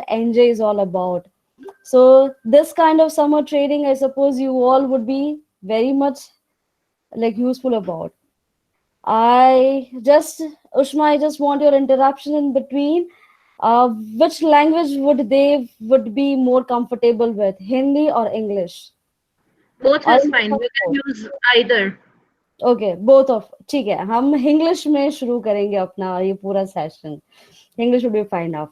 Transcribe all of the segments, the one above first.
NJ is all about. So this kind of summer trading, I suppose you all would be very much like useful about. Ushma, I just want your interruption in between. Which language would be more comfortable with, Hindi or English? Both Or is fine. We can use either. Okay both of ठीक है, हम English में शुरू करेंगे अपना ये पूरा session. English would be fine of.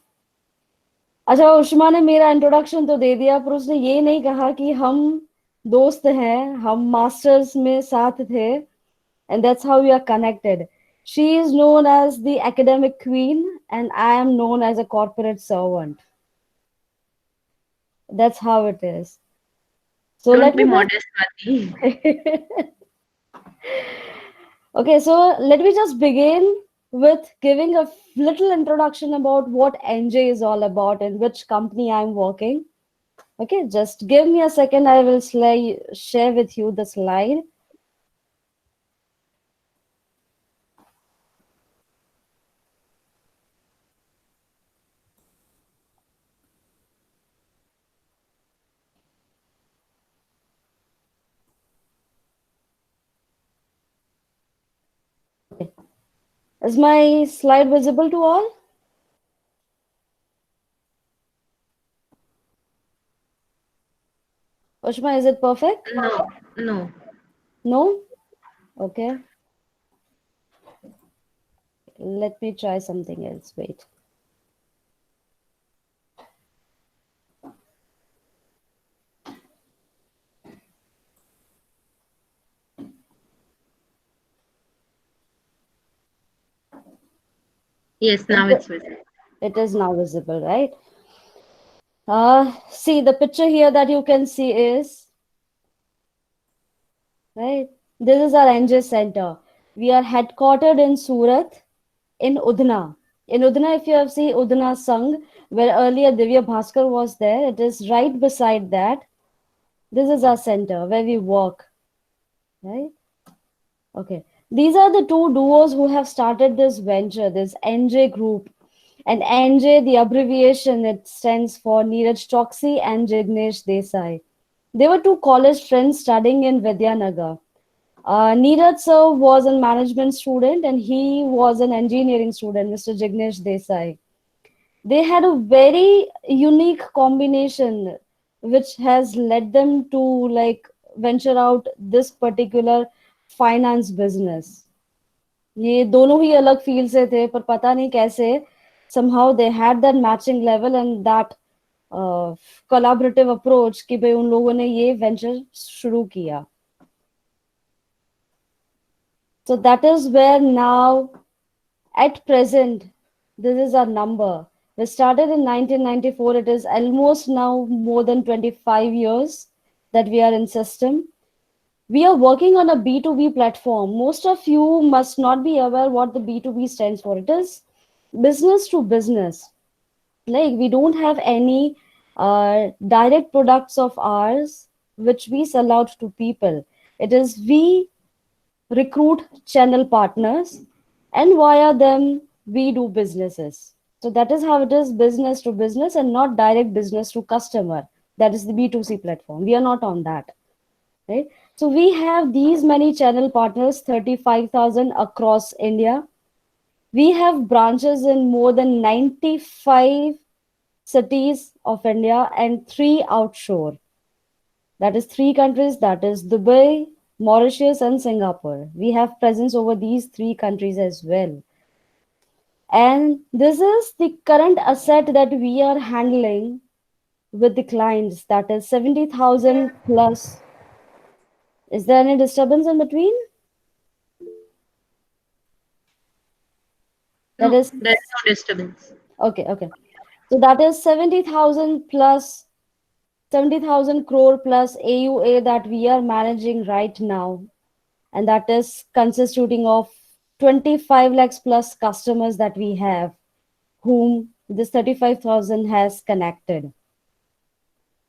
अच्छा, उष्मा ने मेरा इंट्रोडक्शन तो दे दिया, पर उसने ये नहीं कहा कि हम दोस्त हैं, हम मास्टर्स में साथ थे, and that's how we are connected. She is known as the academic queen and I am known as a corporate servant. That's how it is. So Don't let be me modest, Swati. Okay, so let me just begin with giving a little introduction about what NJ is all about and which company I'm working. Okay, just give me a second. I will share with you the slide. Is my slide visible to all? Ushma, is it perfect? No, no. No? Okay. Let me try something else. Wait. Yes, now it's visible. It is now visible, right? See, the picture here that you can see is, right? This is our NJ Center. We are headquartered in Surat, in Udna. In Udna, if you have seen Udna Sangh, where earlier Divya Bhaskar was there, it is right beside that. This is our center where we work, right? Okay. These are the two duos who have started this venture, this NJ group. And NJ, the abbreviation, it stands for Neeraj Choksi and Jignesh Desai. They were two college friends studying in Vidyanagar. Neeraj sir was a management student and he was an engineering student, Mr. Jignesh Desai. They had a very unique combination which has led them to like venture out this particular finance business. ये दोनों ही अलग field से थे, पर पता नहीं कैसे somehow they had that matching level and that collaborative approach कि भाई उन लोगों ने ये venture शुरू किया. So that is where now, at present, this is our number. We started in 1994. It is almost now more than 25 years that we are in system. We are working on a B2B platform. Most of you must not be aware what the B2B stands for. It is business to business. Like we don't have any direct products of ours which we sell out to people. It is we recruit channel partners and via them we do businesses. So that is how it is, business to business and not direct business to customer. That is the B2C platform. We are not on that, right? So we have these many channel partners, 35,000 across India. We have branches in more than 95 cities of India and 3 outshore. That is 3 countries, that is Dubai, Mauritius, and Singapore. We have presence over these 3 countries as well. And this is the current asset that we are handling with the clients, that is 70,000 plus. Is there any disturbance in between? That No, is there's no disturbance. okay, okay. So that is 70,000 plus 70,000 crore plus AUA that we are managing right now, and that is constituting of 25 lakhs plus customers that we have, whom this 35,000 has connected.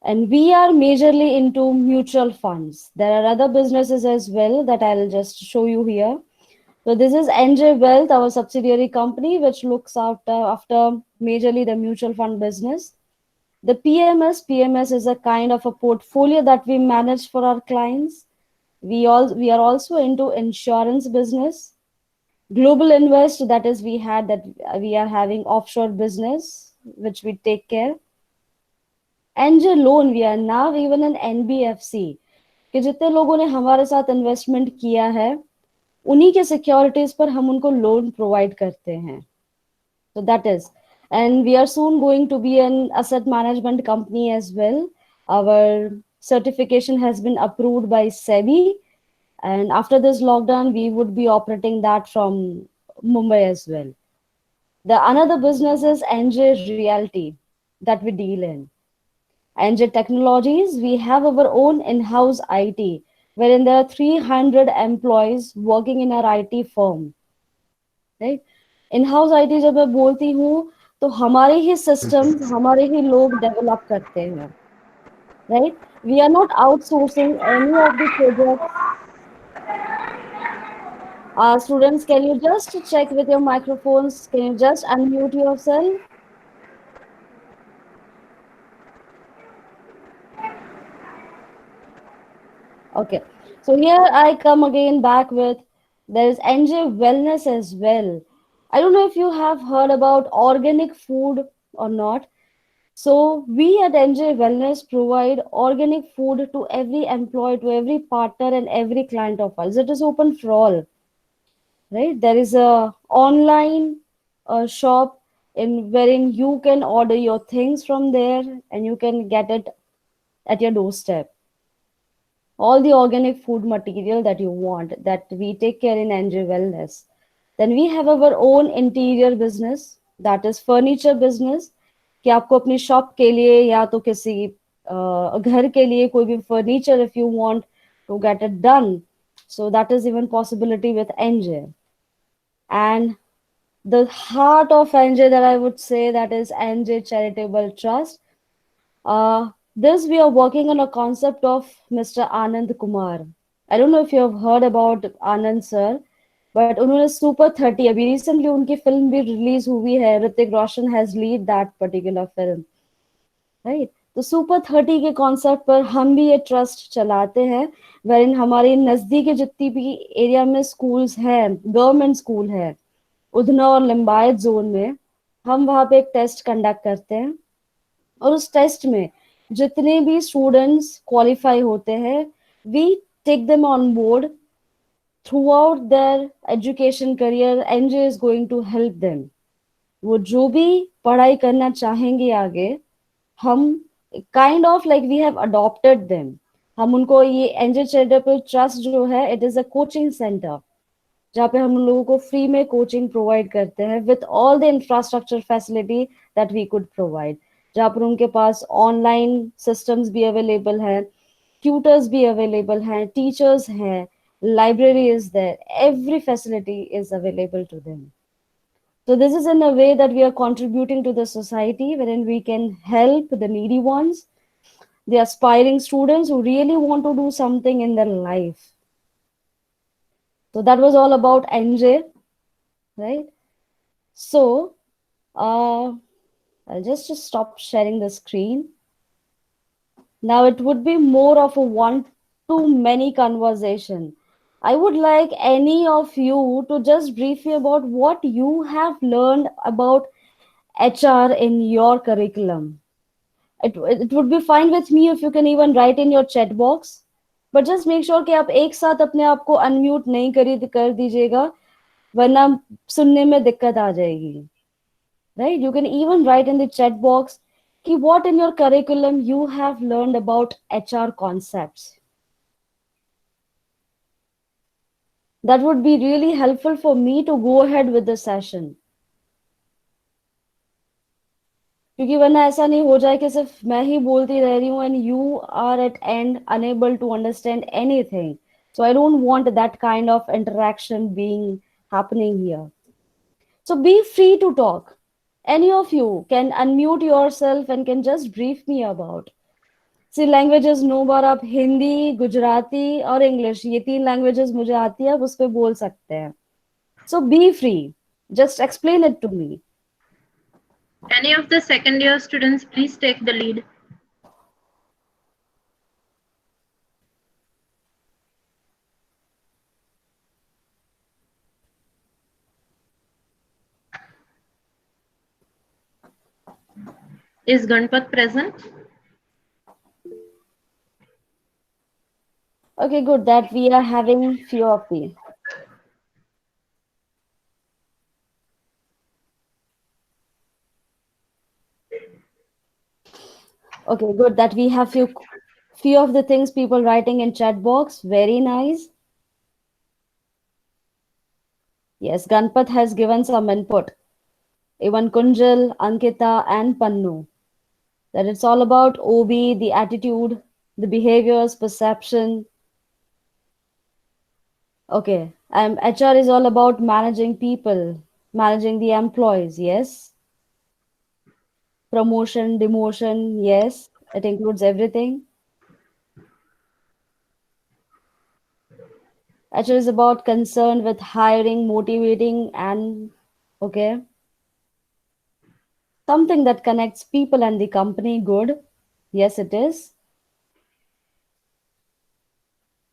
And we are majorly into mutual funds. There are other businesses as well that I'll just show you here. So this is NJ Wealth, our subsidiary company, which looks after majorly the mutual fund business. The PMS is a kind of a portfolio that we manage for our clients. We are also into insurance business. Global Invest, that is, we are having offshore business, which we take care. Angel Loan, we are now even an NBFC, कि जितने लोगों ने हमारे साथ investment किया है उन्हीं के सिक्योरिटीज पर हम उनको लोन प्रोवाइड करते हैं. So that is, and we are soon going to be an asset management company as well. Our certification has been approved by SEBI, and after this lockdown, we would be operating that from Mumbai as well. The another business is NJ Realty that we deal in. NJ Technologies, we have our own in-house IT, wherein there are 300 employees working in our IT firm. Right. In house IT जब मैं बोलती हूँ तो हमारे ही system हमारे ही लोग develop करते हैं. Right. We are not outsourcing any of the projects. Students, can you just check with your microphones? Can you just unmute yourself? Okay. So here I come again back with there is NJ Wellness as well. I don't know if you have heard about organic food or not. So we at NJ Wellness provide organic food to every employee, to every partner and every client of ours. It is open for all, right? There is a online shop in wherein you can order your things from there and you can get it at your doorstep. All the organic food material that you want that we take care in NJ Wellness. Then we have our own interior business, that is furniture business. कि आपको अपनी shop के लिए या तो किसी घर के लिए कोई भी furniture if you want to get it done, so that is even possibility with NJ. And the heart of NJ that I would say, that is NJ Charitable Trust. This we are working on a concept of Mr. Anand Kumar. I don't know if you have heard about Anand sir, but उन्होंने super 30 अभी recently उनकी film भी release हुई है. Hrithik Roshan has lead that particular film, right. तो super 30 के concept पर हम भी ये ट्रस्ट चलाते हैं, वेरिन हमारे नजदीक जितनी भी एरिया में स्कूल्स हैं, गवर्नमेंट स्कूल है उधना और लिम्बायत जोन में, हम वहाँ पे एक टेस्ट कंडक्ट करते हैं और उस टेस्ट में जितने भी स्टूडेंट्स क्वालिफाई होते हैं we take them on board throughout their education career. NJ is going to help them. वो जो भी पढ़ाई करना चाहेंगे आगे, हम kind of like we have adopted them. हम उनको ये एनजे चैरिटेबल ट्रस्ट जो है, it is a coaching centre जहाँ पे हम लोगों को फ्री में कोचिंग प्रोवाइड करते हैं with all the infrastructure facility that we could provide, जहाँ पर उनके पास ऑनलाइन सिस्टम्स भी अवेलेबल हैं, ट्यूटर्स भी अवेलेबल हैं, टीचर्स हैं, library is there, every facility is available to them. So this is in a way that we are contributing to the society wherein we can help the needy ones, the aspiring students who really want to do something in their life. So that was all about NJ, right? So I'll just stop sharing the screen. Now it would be more of a one to many conversation. I would like any of you to just brief me about what you have learned about HR in your curriculum. It would be fine with me if you can even write in your chat box, but just make sure कि आप एक साथ अपने आप को unmute नहीं कर दीजिएगा, वरना सुनने में दिक्कत आ जाएगी. Right? You can even write in the chat box कि what in your curriculum you have learned about HR concepts. That would be really helpful for me to go ahead with the session. क्योंकि वरना ऐसा नहीं हो जाए कि सिर्फ मैं ही बोलती रह रही हूँ and you are at end unable to understand anything. So I don't want that kind of interaction being happening here. So be free to talk. Any of you can unmute yourself and can just brief me about. See languages no bar आप हिंदी, गुजराती और English, ये 3 languages मुझे आती है, आप उस पर बोल सकते हैं. So be free, just explain it to me. Any of the second year students, please take the lead. Is Ganpat present? Okay, good that we are having few of the. Okay, good that we have few of the things people writing in chat box. Very nice. Yes, Ganpat has given some input. Even Kunjal, Ankita, and Pannu. That it's all about OB, the attitude, the behaviors, perception. Okay, HR is all about managing people, managing the employees. Yes, promotion, demotion. Yes, it includes everything. HR is about concerned with hiring, motivating, and okay, something that connects people and the company. Good. Yes, it is.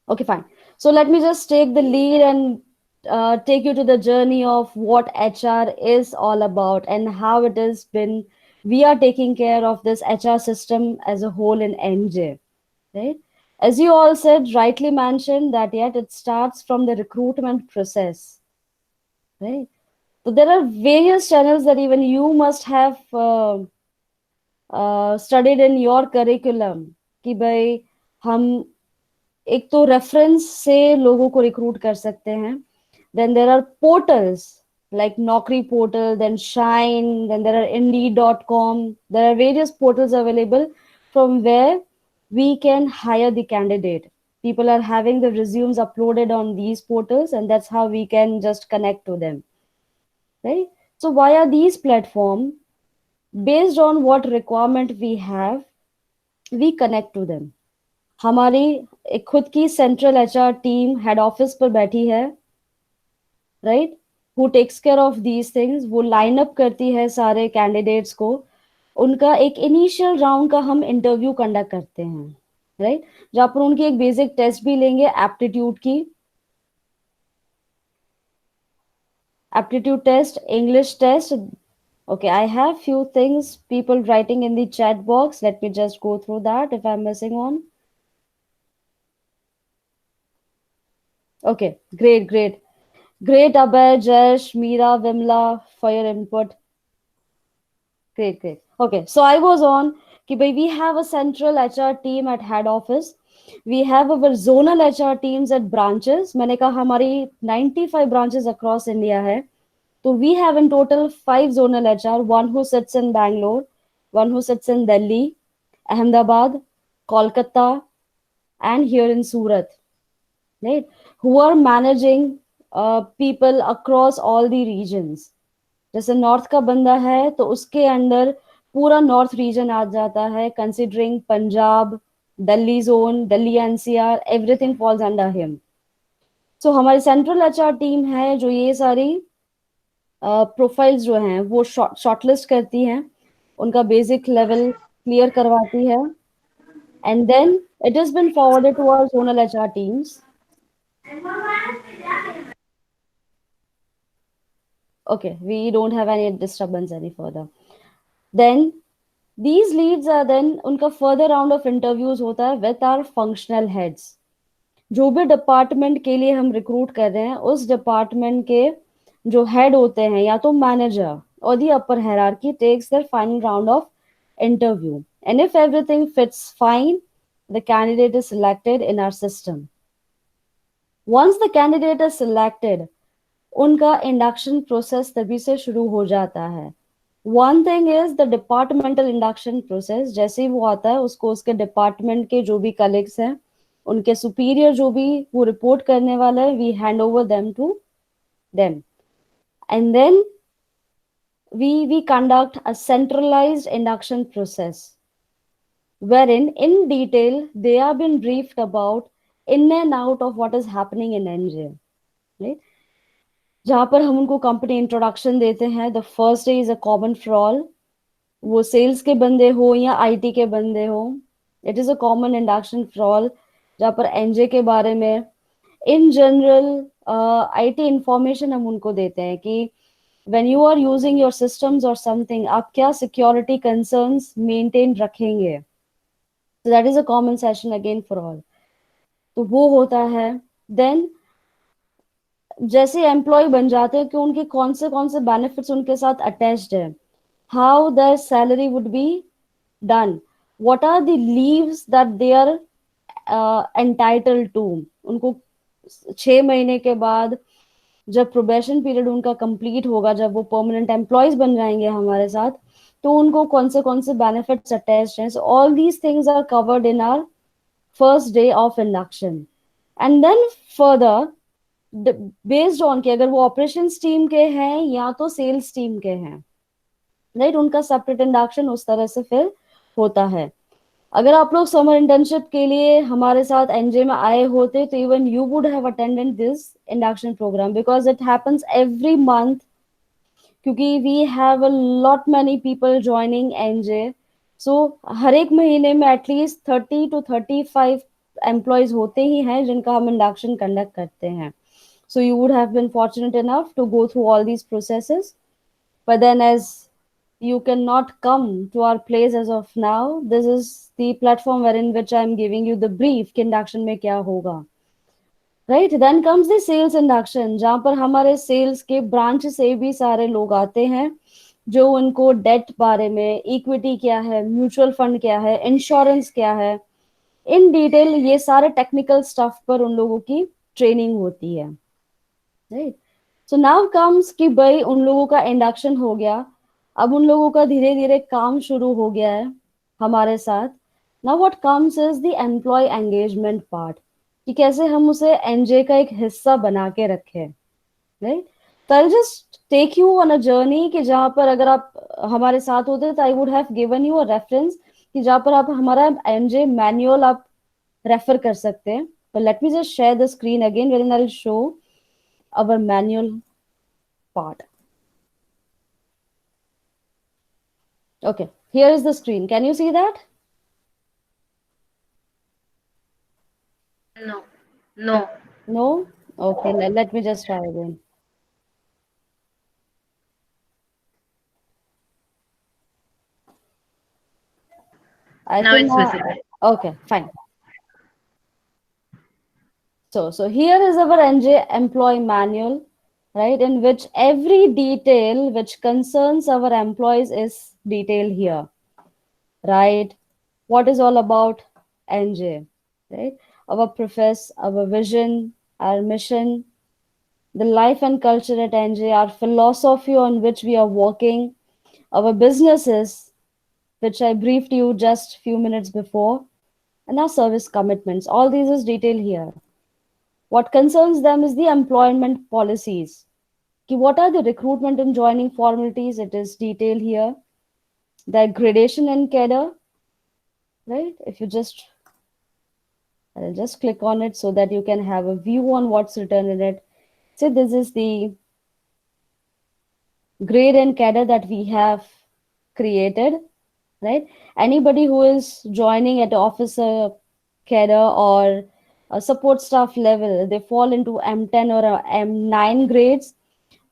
Okay, fine. So let me just take the lead and take you to the journey of what HR is all about and how it has been. We are taking care of this HR system as a whole in NJ, right? As you all said, rightly mentioned that yet it starts from the recruitment process, right? So there are various channels that even you must have studied in your curriculum कि भाई हम एक तो reference से लोगों को recruit कर सकते हैं. Then there are portals like Naukri portal, then Shine, then there are Indeed.com. There are various portals available from where we can hire the candidate. People are having the resumes uploaded on these portals, and that's how we can just connect to them, right? So via these platform, based on what requirement we have, we connect to them. हमारी एक खुद की central HR team head office पर बैठी है, right, who takes care of these things. वो line up करती है सारे कैंडिडेट्स को. उनका एक इनिशियल राउंड का हम इंटरव्यू कंडक्ट करते हैं, राइट, जहां पर उनकी एक बेसिक टेस्ट भी लेंगे एप्टीट्यूड की, aptitude test, English test. Okay, I have few things people writing in the chat box. Let me just go through that if I'm missing on. Okay, great, great. Great, Abhay, Jayesh, Meera, Vimla, for your input. Great, great. Okay, so I was on कि भाई we have a central HR team at head office. We have our zonal HR teams at branches. मैंने कहा हमारी 95 branches across India है. So we have in total 5 zonal HR, one who sits in Bangalore, one who sits in Delhi, Ahmedabad, Kolkata, and here in Surat, right? Who are managing people across all the regions. जैसे north का बंदा है तो उसके under पूरा north region आ जाता है, considering Punjab, Delhi zone, Delhi NCR, everything falls under him. So हमारी सेंट्रल एचआर टीम है जो ये सारी प्रोफाइल्स जो हैं वो शॉर्टलिस्ट करती हैं, उनका बेसिक लेवल क्लियर करवाती है, and then it has been forwarded to our zonal HR teams. Okay, we don't have any disturbance any further. Then these leads are then उनका further round of interviews होता है with our functional heads. जो भी department के लिए हम recruit कर रहे हैं उस डिपार्टमेंट के जो हेड होते हैं या तो मैनेजर और the upper hierarchy takes their final round of interview, and if everything fits fine the candidate is selected in our system. Once the candidate is selected उनका इंडक्शन प्रोसेस तभी से शुरू हो जाता है. One thing is the departmental induction process. जैसे ही वो आता है उसको उसके डिपार्टमेंट के जो भी कलीग्स हैं, उनके सुपीरियर जो भी वो रिपोर्ट करने वाला है, we hand over them to them, and then we conduct a centralized induction process wherein in detail they have been briefed about in and out of what is happening in NJ, right? जहां पर हम उनको company introduction देते हैं. The first day is a common for all. वो sales के बंदे हो या आईटी के बंदे हो, it is a common induction for all, जहाँ पर एनजे के बारे में इन जनरल आईटी इंफॉर्मेशन हम उनको देते हैं कि when you are using your systems or something, आप क्या security concerns maintain रखेंगे. So that is a common session again for all. तो वो होता है. Then जैसे एम्प्लॉय बन जाते हैं कि उनके कौन से बेनिफिट्स उनके साथ अटैच्ड है, how their salary would be done, what are the leaves that they are entitled to. उनको 6 महीने के बाद जब प्रोबेशन पीरियड उनका कंप्लीट होगा, जब वो परमानेंट एम्प्लॉयज बन जाएंगे हमारे साथ, तो उनको कौन से बेनिफिट्स अटैच्ड हैं. So all these things are covered in our first day of induction. And then further based on कि अगर वो ऑपरेशंस टीम के हैं या तो सेल्स टीम के हैं, राइट, उनका सेपरेट इंडक्शन उस तरह से फिर होता है. अगर आप लोग समर इंटर्नशिप के लिए हमारे साथ एनजे में आए होते तो even you would have attended this induction program because it happens every month, क्योंकि we have a lot many people joining NJ. So हर एक महीने में एटलीस्ट 30 to 35 एम्प्लॉयज होते ही हैं जिनका हम इंडक्शन कंडक्ट करते हैं. So you would have been fortunate enough to go through all these processes. But then, as you cannot come to our place as of now, this is the platform wherein which I am giving you the brief कि induction में क्या होगा. Right? Then comes the sales induction, जहाँ पर हमारे sales के branch से भी सारे लोग आते हैं जो उनको डेट बारे में, इक्विटी क्या है, म्यूचुअल फंड क्या है, इंश्योरेंस क्या है, इन डिटेल ये सारे टेक्निकल स्टफ पर उन लोगों की ट्रेनिंग होती है. राइट. सो नाउ कम्स कि भाई उन लोगों का इंडक्शन हो गया, अब उन लोगों का धीरे धीरे काम शुरू हो गया है हमारे साथ. Now what comes is the employee engagement part, कि कैसे हम उसे एनजे का एक हिस्सा बना के रखें. राइट. तो I just take you on a journey कि जहां पर अगर आप हमारे साथ होते तो I would have given you a reference कि जहां पर आप हमारा एनजे मैनुअल आप रेफर कर सकते हैं. but let me just share the screen again wherein I'll show our manual part. Okay, here is the screen. Can you see that? No. No. No? Okay, let me just try again. I Now think it's visible. okay, fine. So here is our NJ employee manual, right, in which every detail which concerns our employees is detailed here, right? What is all about NJ, right? Our profess, our vision, our mission, the life and culture at NJ, our philosophy on which we are working, our businesses, which I briefed you just few minutes before, and our service commitments. All these is detailed here. What concerns them is the employment policies. What are the recruitment and joining formalities? It is detailed here. The gradation and cadre, right? If you just, I'll just click on it so that you can have a view on what's written in it. So this is the grade and cadre that we have created, right? Anybody who is joining at officer cadre or a support staff level, they fall into M10 or M9 grades.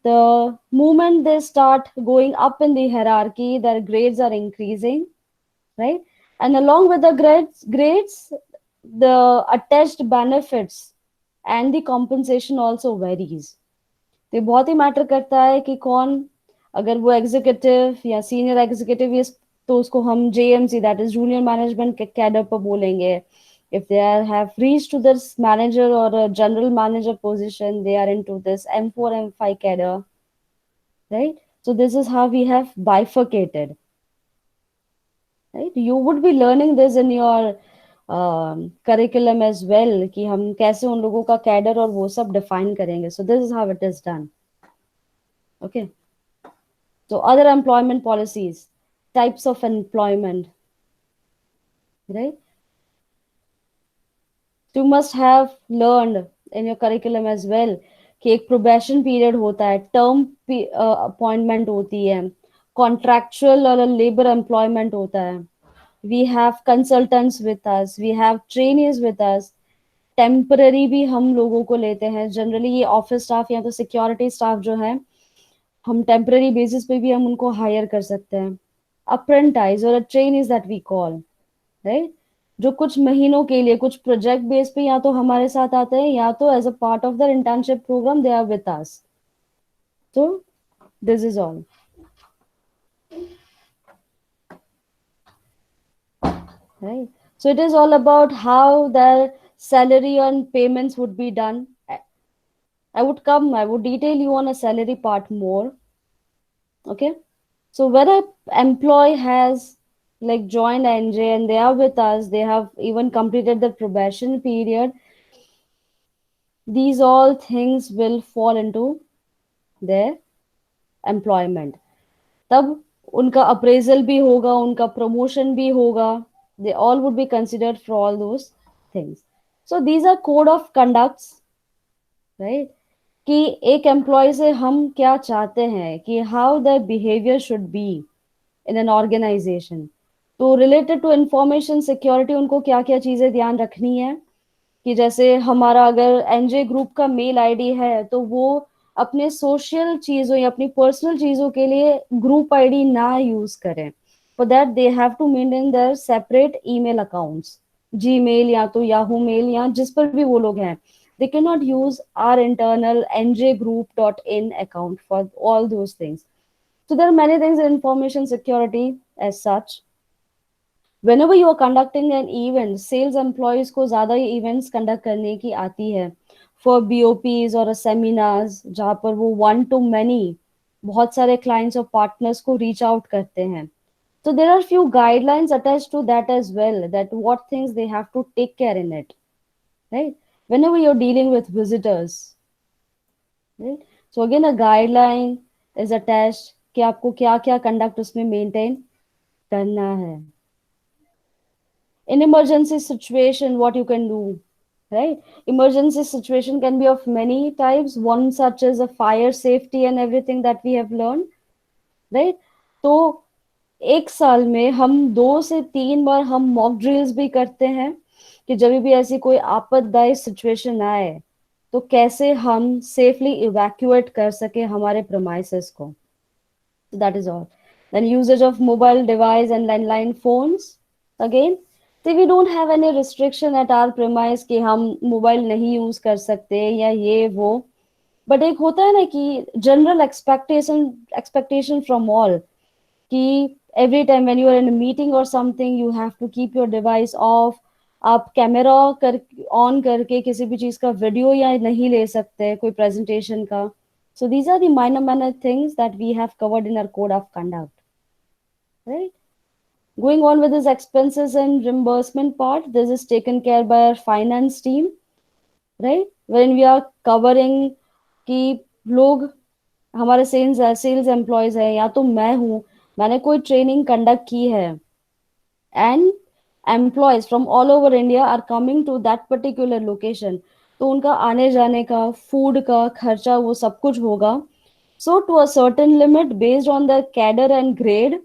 The moment they start going up in the hierarchy, their grades are increasing, right? And along with the grades, the attached benefits and the compensation also varies. तो बहुत ही matter करता है कि कौन, अगर वो executive या senior executive है तो उसको हम JMC, that is junior management के कैडर पर बोलेंगे. if they have reached to this manager or a general manager position, they are into this M4 M5 cadre, right? So this is how we have bifurcated, right? You would be learning this in your curriculum as well कि हम कैसे उन लोगों का cadre और वो सब define करेंगे. So this is how it is done. Okay. So other employment policies, types of employment, right? You must have learned in your curriculum as well कि एक प्रोबेशन पीरियड होता है, टर्म अपॉइंटमेंट होती है, कॉन्ट्रैक्चुअल और labour employment होता है, we have consultants with us, we have trainees with us, temporary भी हम लोगों को लेते हैं। जनरली ये ऑफिस स्टाफ या तो सिक्योरिटी स्टाफ जो है, हम टेम्पररी बेसिस पे भी हम उनको हायर कर सकते हैं। अप्रेंटाइज और trainees that we call, right, जो कुछ महीनों के लिए कुछ प्रोजेक्ट बेस पे या तो हमारे साथ आते हैं या तो as a part of the internship program they are with us. तो this is all, right? So it is all about how their salary and payments would be done. I would detail you on a salary part more. Okay. So when a employee has like joined NJ and they are with us, they have even completed the probation period, these all things will fall into their employment. तब उनका appraisal भी होगा, उनका promotion भी होगा, they all would be considered for all those things. So these are code of conducts, right? कि एक employ से हम क्या चाहते हैं कि how the behaviour should be in an organisation. तो रिलेटेड टू इंफॉर्मेशन सिक्योरिटी उनको क्या क्या चीजें ध्यान रखनी है कि जैसे हमारा अगर एनजे ग्रुप का मेल आईडी है तो वो अपने सोशल चीजों या अपनी पर्सनल चीजों के लिए ग्रुप आईडी ना यूज करें। For that they have to maintain their separate email accounts, Gmail या तो याहू मेल या जिस पर भी वो लोग हैं। They cannot use our internal njgroup.in account for all those things. So there are many things in information security as such. Whenever you are conducting an event, sales employees को ज़्यादा ये events conduct करने की आती है for BOPs और seminars जहाँ पर वो one to many बहुत सारे clients और partners को reach out करते हैं। So there are few guidelines attached to that as well, that what things they have to take care in it, right? Whenever you're dealing with visitors, right? So again a guideline is attached कि आपको क्या क्या conduct उसमें maintain करना है। In emergency situation, what you can do, right? Emergency situation can be of many types, one such as a fire safety and everything that we have learned, right? तो एक साल में हम 2 से 3 बार हम मॉक ड्रिल्स भी करते हैं कि जब भी ऐसी कोई आपत्तिदायक सिचुएशन आए तो कैसे हम सेफली इवैक्यूएट कर सके हमारे प्रेमाइसेस को। So that is all. Then usage of mobile device and landline phones. Again, see we don't have any restriction at our premise कि हम मोबाइल नहीं यूज कर सकते या ये वो, बट एक होता है ना कि जनरल एक्सपेक्टेशन फ्रॉम ऑल कि every time when you are in meeting और something you have to keep your device off. आप कैमरा कर ऑन करके किसी भी चीज का वीडियो या नहीं ले सकते कोई प्रेजेंटेशन का। So these are the minor things that we have covered in our code of conduct, right? Going on with this expenses and reimbursement part, this is taken care by our finance team, right? When we are covering कि लोग हमारे sales employees है या तो मैं हूँ, मैंने कोई ट्रेनिंग कंडक्ट की है and employees from all over India are coming to that particular location, तो उनका आने जाने का फूड का खर्चा वो सब कुछ होगा। So to a certain limit based on the cadre and grade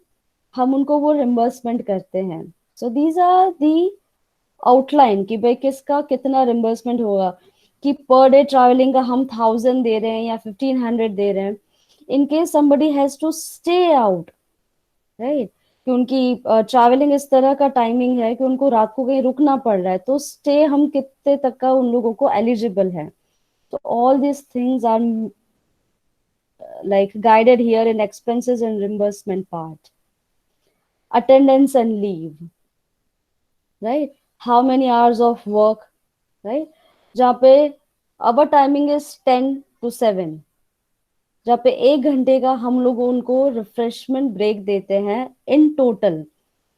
हम उनको वो रिम्बर्समेंट करते हैं। So these are the outline कि भाई किसका कितना रिम्बर्समेंट होगा, कि पर डे ट्रैवलिंग का हम 1000 दे रहे हैं या 1500 दे रहे हैं। In case somebody has to stay out, right, कि उनकी ट्रैवलिंग इस तरह का टाइमिंग है कि उनको रात को कहीं रुकना पड़ रहा है, तो स्टे हम कितने तक का उन लोगों को एलिजिबल है। तो all this things are like guided here in expenses and reimbursement part. Attendance and leave, right? How many hours of work, right? जहाँ पे our timing is 10 to 7, जहाँ पे 1 घंटे का हम लोग उनको रिफ्रेशमेंट ब्रेक देते हैं in total,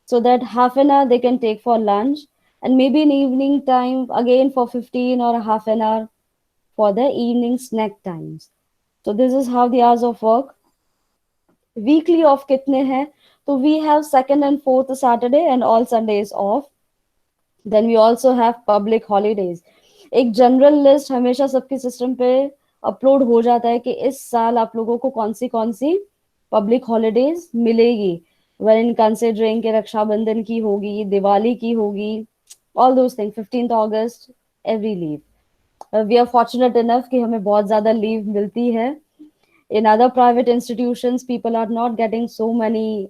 so that half an hour they can take for lunch and maybe in evening time again for 15 or half an hour for the evening snack times. So this is how the hours of work. Weekly off कितने हैं, तो we have second and fourth Saturday and all Sundays off. Then we also have public holidays. एक general list हमेशा सबके system पे upload हो जाता है कि इस साल आप लोगों को कौन सी पब्लिक हॉलीडेज मिलेगी, वेन इन कंसिडरिंग के रक्षाबंधन की होगी, दिवाली की होगी, all those thing, 15th August, every leave. We are fortunate enough कि हमें बहुत ज्यादा लीव मिलती है। In other private institutions, people are not getting so many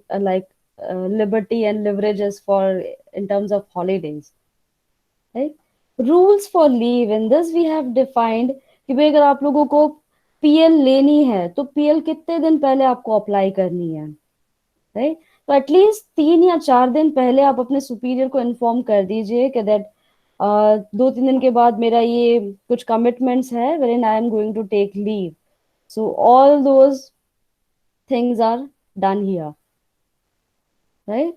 liberty and leverages for in terms of holidays, right? Rules for leave, in this we have defined कि भाई अगर आप लोगों को पीएल लेनी है तो पीएल कितने दिन पहले आपको अप्लाई करनी है, राइट? तो एटलीस्ट 3 या 4 दिन पहले आप अपने सुपीरियर को इन्फॉर्म कर दीजिए कि दैट 2-3 दिन के बाद मेरा ये कुछ कमिटमेंट्स है where in I am going to take leave, so all those things are done here, right?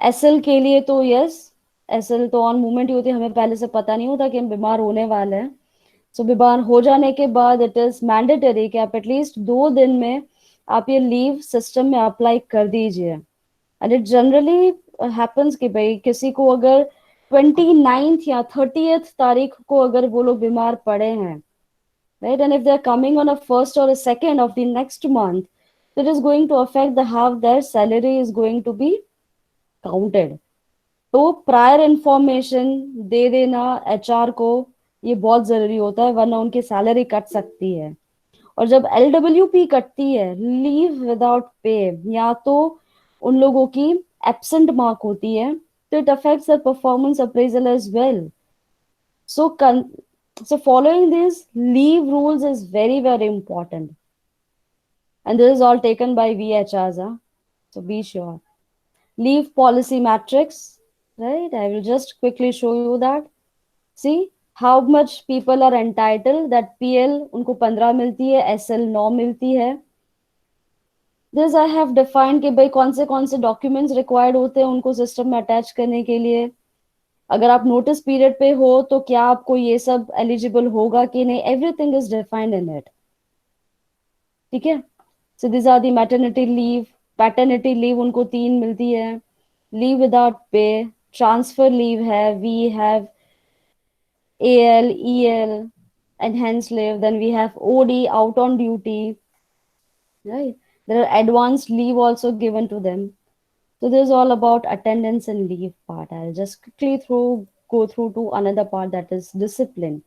SL के लिए तो यस, एसएल तो ऑन मूवमेंट ही होती है, हमें पहले से पता नहीं होता कि हम बीमार होने वाले हैं। सो बीमार हो जाने के बाद इट इज मैंडेटरी कि आप एटलीस्ट 2 दिन में आप ये लीव सिस्टम में अप्लाई कर दीजिए। एंड इट जनरली हैपन्स कि भाई किसी को अगर 29th या 30th तारीख को अगर वो लोग बीमार पड़े हैं, right, and if they're coming on a first or a second of the next month, that is going to affect the how their salary is going to be counted. तो प्रायर इंफॉर्मेशन दे देना HR को, ये बहुत जरूरी होता है, वरना उनकी सैलरी कट सकती है। और जब एलडब्ल्यूपी कटती है, लीव विदाउट पे, या तो उन लोगों की एब्सेंट मार्क होती है, तो it affects the performance appraisal as well. So so following these leave rules is very very important, and this is all taken by VHRs, huh? So be sure. Leave policy matrix, right? I will just quickly show you that. See how much people are entitled, that PL उनको 15 मिलती है, SL 9 मिलती है। This I have defined कि भाई कौन से documents required होते हैं उनको सिस्टम में अटैच करने के लिए। अगर आप नोटिस पीरियड पे हो तो क्या आपको ये सब एलिजिबल होगा कि नहीं, everything is defined in it, ठीक है? So this are the maternity leave, paternity leave उनको 3 मिलती है, leave without pay, transfer leave है, we have AL, EL, enhanced leave, then we have OD, out on duty, right? There are advanced leave also given to them. So this is all about attendance and leave part. I'll just quickly go through to another part, that is discipline,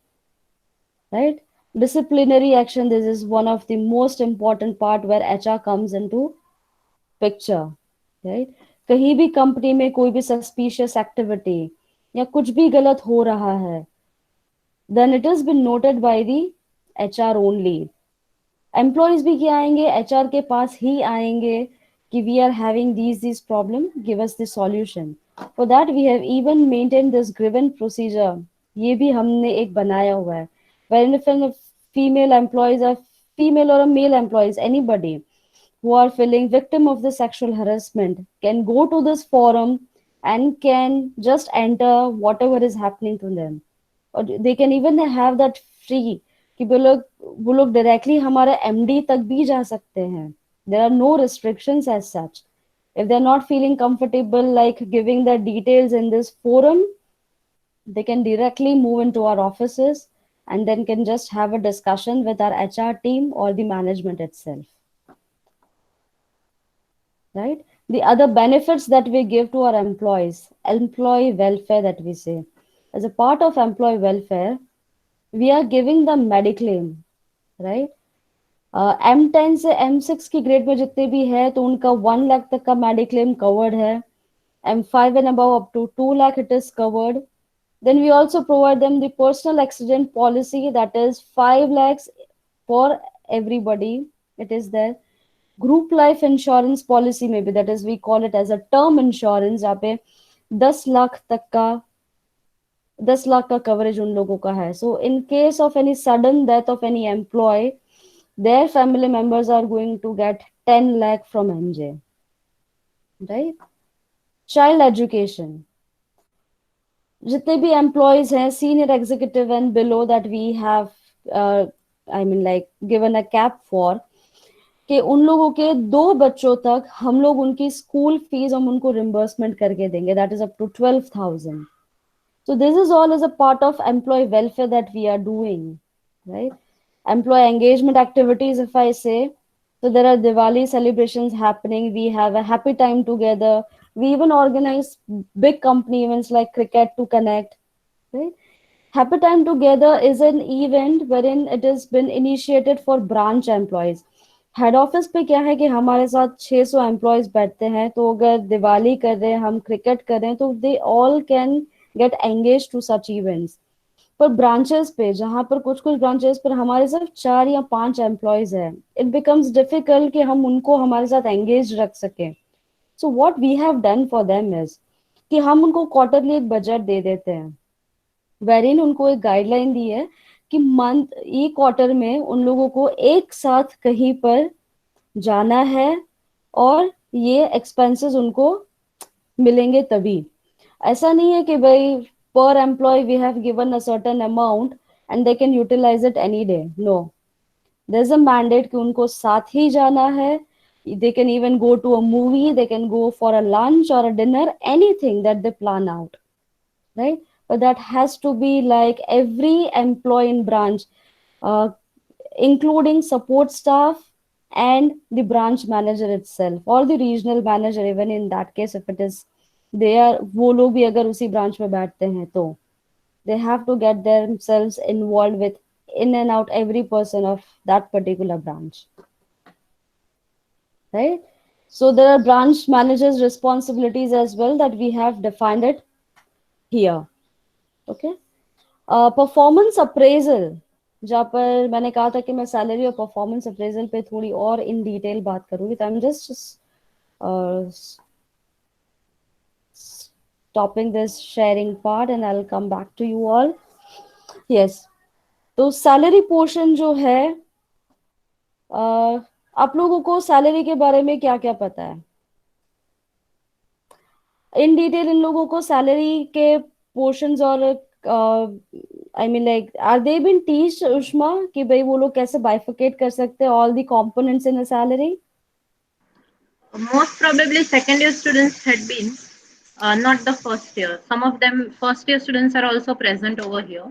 right? Disciplinary action, this is one of the most important part where HR comes into picture, right? कहीं भी company में कोई भी suspicious activity या कुछ भी गलत हो रहा है, then it has been noted by the HR only. Employees भी क्या आएंगे, एचआर के पास ही आएंगे कि we are having these problem, give us the solution. For that we have even maintain this given procedure, ये भी हमने एक बनाया हुआ है। When if female employees are, female और male employees, anybody who are feeling victim of the sexual harassment can go to this forum and can just enter whatever is happening to them, or they can even have that free कि वो लोग directly हमारे MD तक भी जा सकते हैं। There are no restrictions as such. if they're not feeling comfortable like giving their details in this forum, they can directly move into our offices and then can just have a discussion with our HR team or the management itself, right? The other benefits that we give to our employees, employee welfare that we say, as a part of employee welfare, we are giving them mediclaim, right? M10 से M6 की grade में जितने भी है तो उनका 1 लाख तक का मेडिक्लेम कवर्ड है। M5 and above up to 2 lakh it is covered. Then we also provide them the personal accident policy, that is 5 lakhs for everybody. It is there. Group life insurance policy में भी, that is we call it as a term insurance, जहाँ पे 10 लाख का coverage उन लोगों का है। So in case of any sudden death of any employee, their family members are going to get 10 lakh from MJ, right? Child education, जितने भी employees हैं senior executive and below that we have I mean like given a cap for, कि उन लोगों के 2 बच्चों तक हम लोग उनकी स्कूल फीस हम उनको रिम्बर्समेंट करके देंगे, that is up to 12,000. So this is all as a part of employee welfare that we are doing, right? Employee engagement activities, if I say, So there are Diwali celebrations happening. We have a happy time together. We even organize big company events like Cricket to Connect. Right? Happy Time Together is an event wherein it has been initiated for branch employees. Head office पे क्या है कि हमारे साथ 600 employees बैठते हैं, तो अगर दिवाली कर रहे हैं, हम क्रिकेट कर रहे हैं, तो they all can get engage to such events. पर ब्रांचेस पे, जहां पर कुछ कुछ ब्रांचेस पर हमारे सिर्फ 4 या 5 एम्प्लॉयज हैं, इट बिकम्स डिफिकल्ट कि हम उनको हमारे साथ एंगेज रख सकें. So what we have done for them is कि हम उनको क्वार्टरली एक बजट दे देते हैं, वेरिन उनको एक गाइडलाइन दी है कि मंथ ई क्वार्टर में उन लोगों को एक साथ कहीं पर जाना है, और ये एक्सपेंसेस उनको मिलेंगे तभी. ऐसा नहीं है कि भाई पर employee we have given a certain amount and they can utilize it any day. No, there is a mandate कि उनको साथ ही जाना है. They can even go to a movie, they can go for a lunch और a dinner, anything that they plan out, right? But that has to be like every employee in branch, uh, including support staff and the branch manager itself or the regional manager, even in that case if it is they are, वो लोग भी अगर उसी branch में बैठते हैं तो they have to get themselves involved with in and out every person of that particular branch, right? So there are branch managers responsibilities as well that we have defined it here. Okay. Performance appraisal, जहाँ पर मैंने कहा था कि मैं salary और performance appraisal पे थोड़ी और इन डिटेल बात करूंगी, तो I am just stopping this sharing part and I will come back to you all. Yes, तो सैलरी पोर्शन जो है, आप लोगों को सैलरी के बारे में क्या क्या पता है इन डिटेल? इन लोगों को सैलरी के पोर्शंस और I mean like are they been teached उष्मा कि भाई वो लोग कैसे बाइफिकेट कर सकते हैं all the components in a salary? Most probably second year students had been, not the first year. Some of them first year students are also present over here,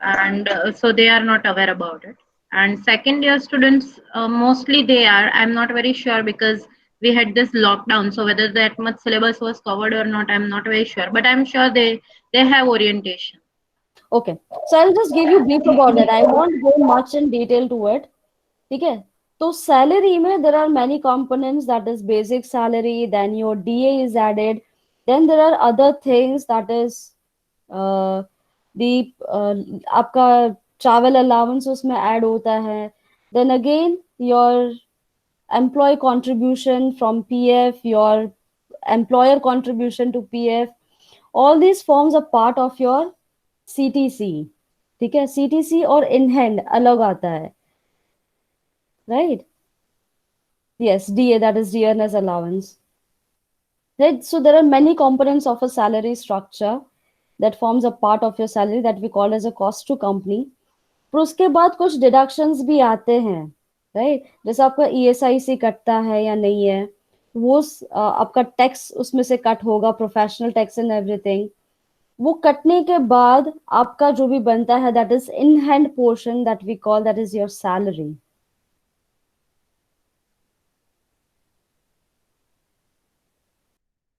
and so they are not aware about it. And second year students, mostly they are. I'm not very sure because we had this lockdown, so whether that much syllabus was covered or not, I'm not very sure. But I'm sure they have orientation. Okay, so I'll just give you brief about that. I won't go much in detail to it. ठीक है? तो salary में there are many components, that is basic salary, then your DA is added, then there are other things, that is the आपका travel allowance उसमें add होता है, then again your employee contribution from PF, your employer contribution to PF, all these forms a part of your CTC. ठीक है? CTC और in hand अलग आता है, right? Yes, DA, that is dearness allowance. Right? So there are many components of a salary structure that forms a part of your salary that we call as a cost to company. फिर उसके बाद कुछ deductions भी आते हैं, right? जैसे आपका ESIC कटता है या नहीं है, वो आपका टैक्स उसमें से कट होगा, प्रोफेशनल टैक्स एंड एवरीथिंग. वो कटने के बाद आपका जो भी बनता है, that is in hand portion that we call, that is your salary.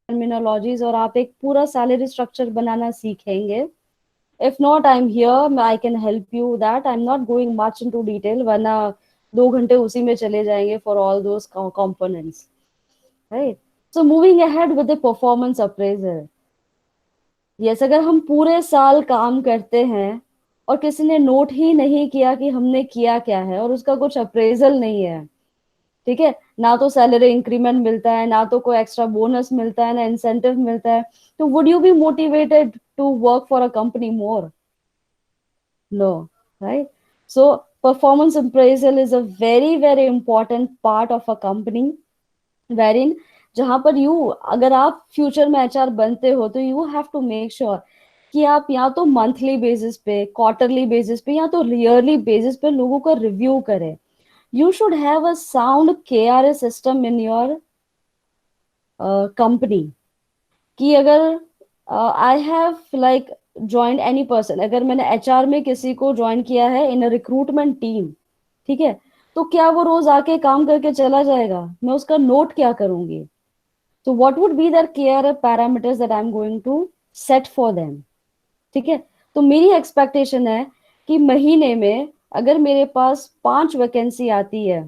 Terminologies, और आप एक पूरा सैलरी स्ट्रक्चर बनाना सीखेंगे. If not, I'm here. I can help you that. I'm not going much into detail, वरना 2 घंटे उसी में चले जाएंगे for all those components, right? So moving ahead with the performance appraisal. Yes, अगर हम पूरे साल काम करते हैं और किसी ने नोट ही नहीं किया कि हमने किया क्या है, और उसका कुछ अप्रेजल नहीं है, ठीक है, ना तो सैलरी इंक्रीमेंट मिलता है, ना तो कोई एक्स्ट्रा बोनस मिलता है, ना इंसेंटिव मिलता है, तो would you be motivated to work for a company more? No, right? So performance appraisal is a very, very important part of a company, wherein जहां पर यू, अगर आप फ्यूचर में HR बनते हो, तो you have to make sure कि आप या तो मंथली बेसिस पे, क्वार्टरली बेसिस पे, या तो ईयरली बेसिस पे लोगों का रिव्यू करें. You should have a sound KRA system in your company. कि अगर I have like joined any person, अगर मैंने HR में किसी को ज्वाइन किया है इन अ रिक्रूटमेंट टीम, ठीक है, तो क्या वो रोज आके काम करके चला जाएगा? मैं उसका नोट क्या करूंगी? तो what would be the care parameters that I am going to set for them? ठीक है, तो मेरी एक्सपेक्टेशन है कि महीने में अगर मेरे पास 5 वैकेंसी आती है,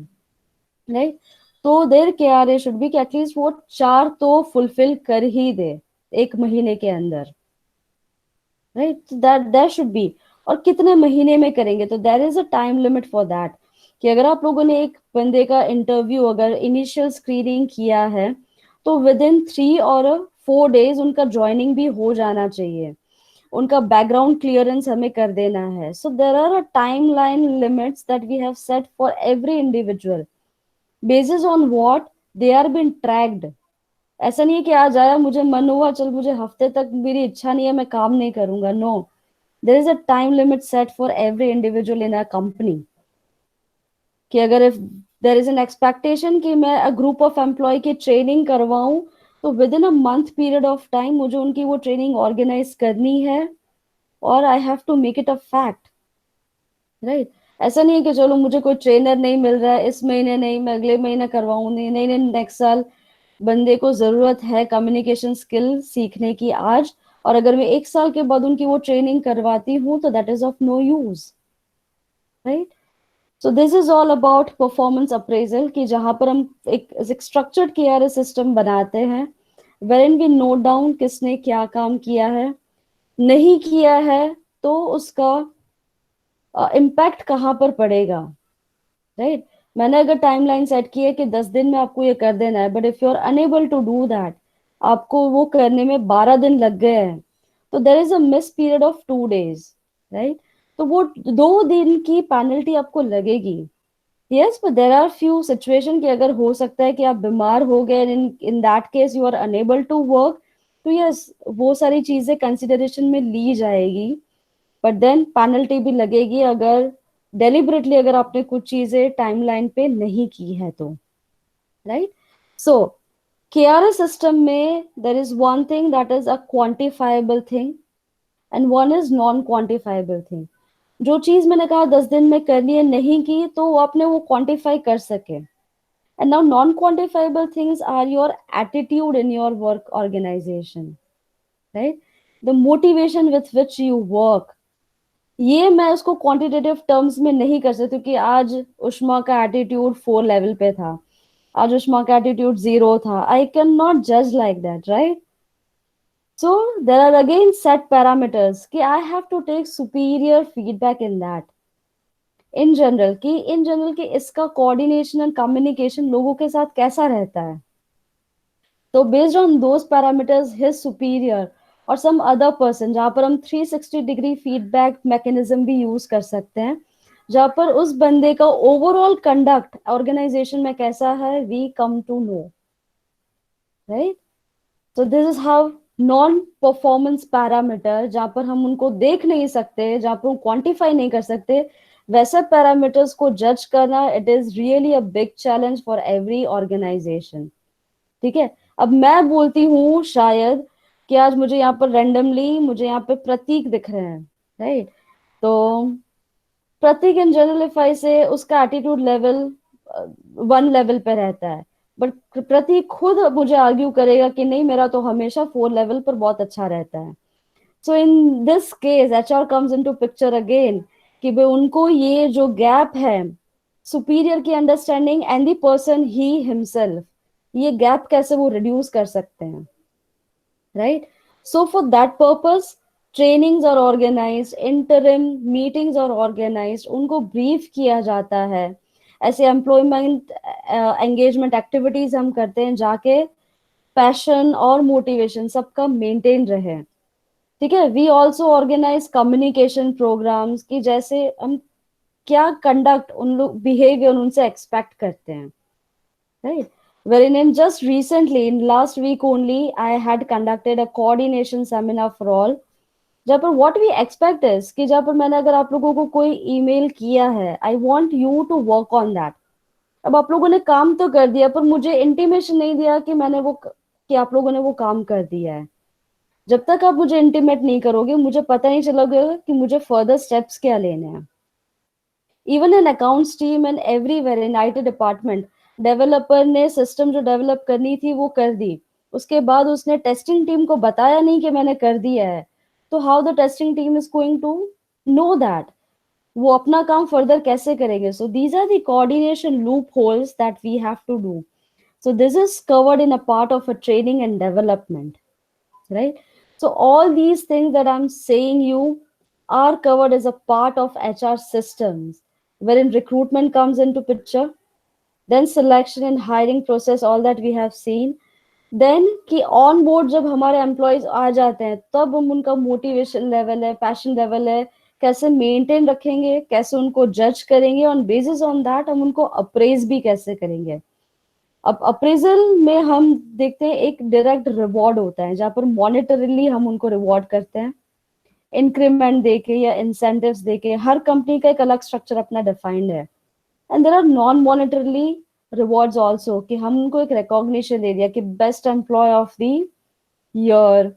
राइट, तो देयर केयर शुड बी कि एटलीस्ट वो 4 तो फुलफिल कर ही दे एक महीने के अंदर, right, that that should be. और कितने महीने में करेंगे? तो there is a time limit for that, कि अगर आप लोगों ने एक बंदे का इंटरव्यू अगर इनिशियल स्क्रीनिंग किया है, तो विद इन 3 और 4 डेज उनका ज्वाइनिंग भी हो जाना चाहिए, उनका बैकग्राउंड क्लियरेंस हमें कर देना है। So there are a time line limits that we have set for every individual, basis on what they are been tracked. ऐसा नहीं है कि आज आया, मुझे मन हुआ, चल मुझे हफ्ते तक मेरी इच्छा नहीं है, मैं काम नहीं करूंगा। No, there is a time limit set for every individual in a company, कि अगर if there is an expectation कि मैं अ ग्रुप ऑफ एम्प्लॉय की ट्रेनिंग करवाऊं, तो within a month period of time मुझे उनकी वो ट्रेनिंग ऑर्गेनाइज करनी है, और I have to make it a fact, right. ऐसा नहीं है कि चलो मुझे कोई ट्रेनर नहीं मिल रहा है इस महीने, नहीं मैं अगले महीने करवाऊं, नहीं नहीं नहीं, नेक्स्ट साल। बंदे को जरूरत है कम्युनिकेशन स्किल सीखने की आज, और अगर मैं 1 साल के बाद उनकी वो ट्रेनिंग करवाती हूँ तो that is of no use, right. So this is all about performance appraisal, कि जहां पर हम एक स्ट्रक्चर्ड केआरएस सिस्टम बनाते हैं, वेर वी नोट डाउन किसने क्या काम किया है, नहीं किया है, तो उसका इम्पैक्ट कहाँ पर पड़ेगा, राइट। मैंने अगर टाइमलाइन सेट की है कि 10 दिन में आपको ये कर देना है, but if you are unable to do that, आपको वो करने में 12 दिन लग गए हैं, तो there is a miss period of 2 days, right. तो वो 2 दिन की पेनल्टी आपको लगेगी। Yes, but there are few situation कि अगर हो सकता है कि आप बीमार हो गए, in in that case you are unable to work, तो यस, वो सारी चीजें कंसिडरेशन में ली जाएगी, बट देन पेनल्टी भी लगेगी अगर डेलिबरेटली अगर आपने कुछ चीजें टाइमलाइन पे नहीं की है तो, राइट। सो केआरएस सिस्टम में there is one thing that is a quantifiable thing, and one is non quantifiable thing. जो चीज मैंने कहा 10 दिन में करनी है, नहीं की, तो वो आपने वो क्वांटिफाई कर सके। And now non quantifiable things are your attitude in your work organization, right, the motivation with which you work. ये मैं उसको क्वांटिटेटिव टर्म्स में नहीं कर सकती कि आज उष्मा का एटीट्यूड 4 लेवल पे था, आज उष्मा का एटीट्यूड 0 था। आई कैन नॉट जज like that, right. So there are again set parameters कि I have to take superior feedback in that, in general कि इसका कोऑर्डिनेशन एंड कम्युनिकेशन लोगों के साथ कैसा रहता है। तो based on those parameters his superior और सम अदर पर्सन, जहां पर हम 360 डिग्री फीडबैक मैकेनिज्म भी यूज कर सकते हैं, जहां पर उस बंदे का ओवरऑल कंडक्ट ऑर्गेनाइजेशन में कैसा है, we come to know, right. तो this is how non performance parameter, जहां पर हम उनको देख नहीं सकते, जहां पर हम क्वांटिफाई नहीं कर सकते, वैसे पैरामीटर्स को जज करना, it is really a big challenge for every organization. ठीक है, अब मैं बोलती हूँ शायद कि आज मुझे यहाँ पर रेंडमली मुझे यहाँ पे प्रतीक दिख रहे हैं, राइट। तो प्रतीक इन जनरलिफाई से उसका एटीट्यूड लेवल 1 लेवल पे रहता है, बट प्रतीक खुद मुझे आर्ग्यू करेगा कि नहीं, मेरा तो हमेशा 4 लेवल पर बहुत अच्छा रहता है। So in this case HR comes into picture again, कि भाई उनको ये जो गैप है सुपीरियर की अंडरस्टैंडिंग एंड द पर्सन ही हिमसेल्फ, ये गैप कैसे वो रिड्यूस कर सकते हैं, right. So for that purpose trainings are organized, interim meetings are organized, उनको ब्रीफ किया जाता है, ऐसे एम्प्लॉयमेंट एंगेजमेंट एक्टिविटीज हम करते हैं जाके पैशन और मोटिवेशन सबका मेंटेन रहे। ठीक है, we also organize communication programs, की जैसे हम क्या कंडक्ट उन लोग बिहेवियर उनसे एक्सपेक्ट करते हैं, right, wherein in just recently in last week only I had conducted a coordination seminar for all, जहाँ पर what we expect is कि जहाँ पर मैंने अगर आप लोगों को कोई ईमेल किया है, I want you to work on that। अब आप लोगों ने काम तो कर दिया, पर मुझे इंटीमेशन नहीं दिया कि मैंने वो कि आप लोगों ने वो काम कर दिया है। जब तक आप मुझे इंटीमेट नहीं करोगे, मुझे पता नहीं चलोगे कि मुझे फर्दर स्टेप्स क्या लेने हैं। Even in accounts team and everywhere in IT department, developer ने सिस्टम जो डेवलप करनी थी वो कर दी, उसके बाद उसने टेस्टिंग टीम को बताया नहीं कि मैंने कर दिया है, तो how the testing team is going to know that, वो अपना काम फर्दर कैसे करेंगे? So these are the coordination loopholes that we have to do. So this is covered in a part of a training and development, right? So all these things that I'm saying you are covered as a part of HR systems, wherein recruitment comes into picture, then selection and hiring process, all that we have seen. Then कि on board जब हमारे employees आ जाते हैं, तब हम उनका motivation level है, passion level है, कैसे maintain रखेंगे, कैसे उनको judge करेंगे, on basis on that हम उनको appraise भी कैसे करेंगे. अब अप्रेजल में हम देखते हैं एक डायरेक्ट रिवॉर्ड होता है, जहां पर मॉनेटरीली हम उनको रिवॉर्ड करते हैं, इंक्रीमेंट देके या इंसेंटिव्स देके. हर कंपनी का एक अलग स्ट्रक्चर अपना डिफाइंड है. And there are non monetarily rewards also, कि हम उनको एक रिकॉग्निशन दे दिया कि best employee of the year,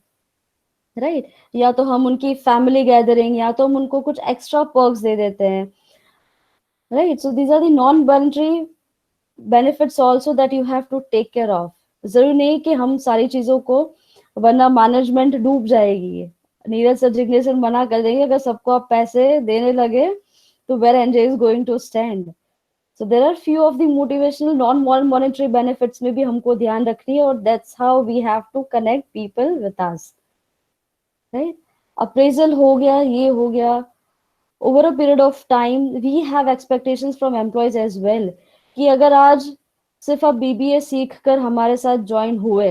right? या तो हम उनकी फैमिली गैदरिंग, या तो हम उनको कुछ एक्स्ट्रा पर्क्स दे देते हैं, right? So these are the non monetary benefits also that you have to take care of. जरूरी नहीं कि हम सारी चीजों को, वरना मैनेजमेंट डूब जाएगी. नीरज सर जिग्नेशन मना कर देंगे अगर सबको आप पैसे देने लगे, तो वेयर एनजे is going to stand. So there are few of the motivational non monetary benefits में भी हमको ध्यान रखनी है, और that's how we have to connect people with us, right? Appraisal हो गया, ये हो गया. Over a period of time we have expectations from employees as well, कि अगर आज सिर्फ आप बीबीए सीख कर हमारे साथ ज्वाइन हुए,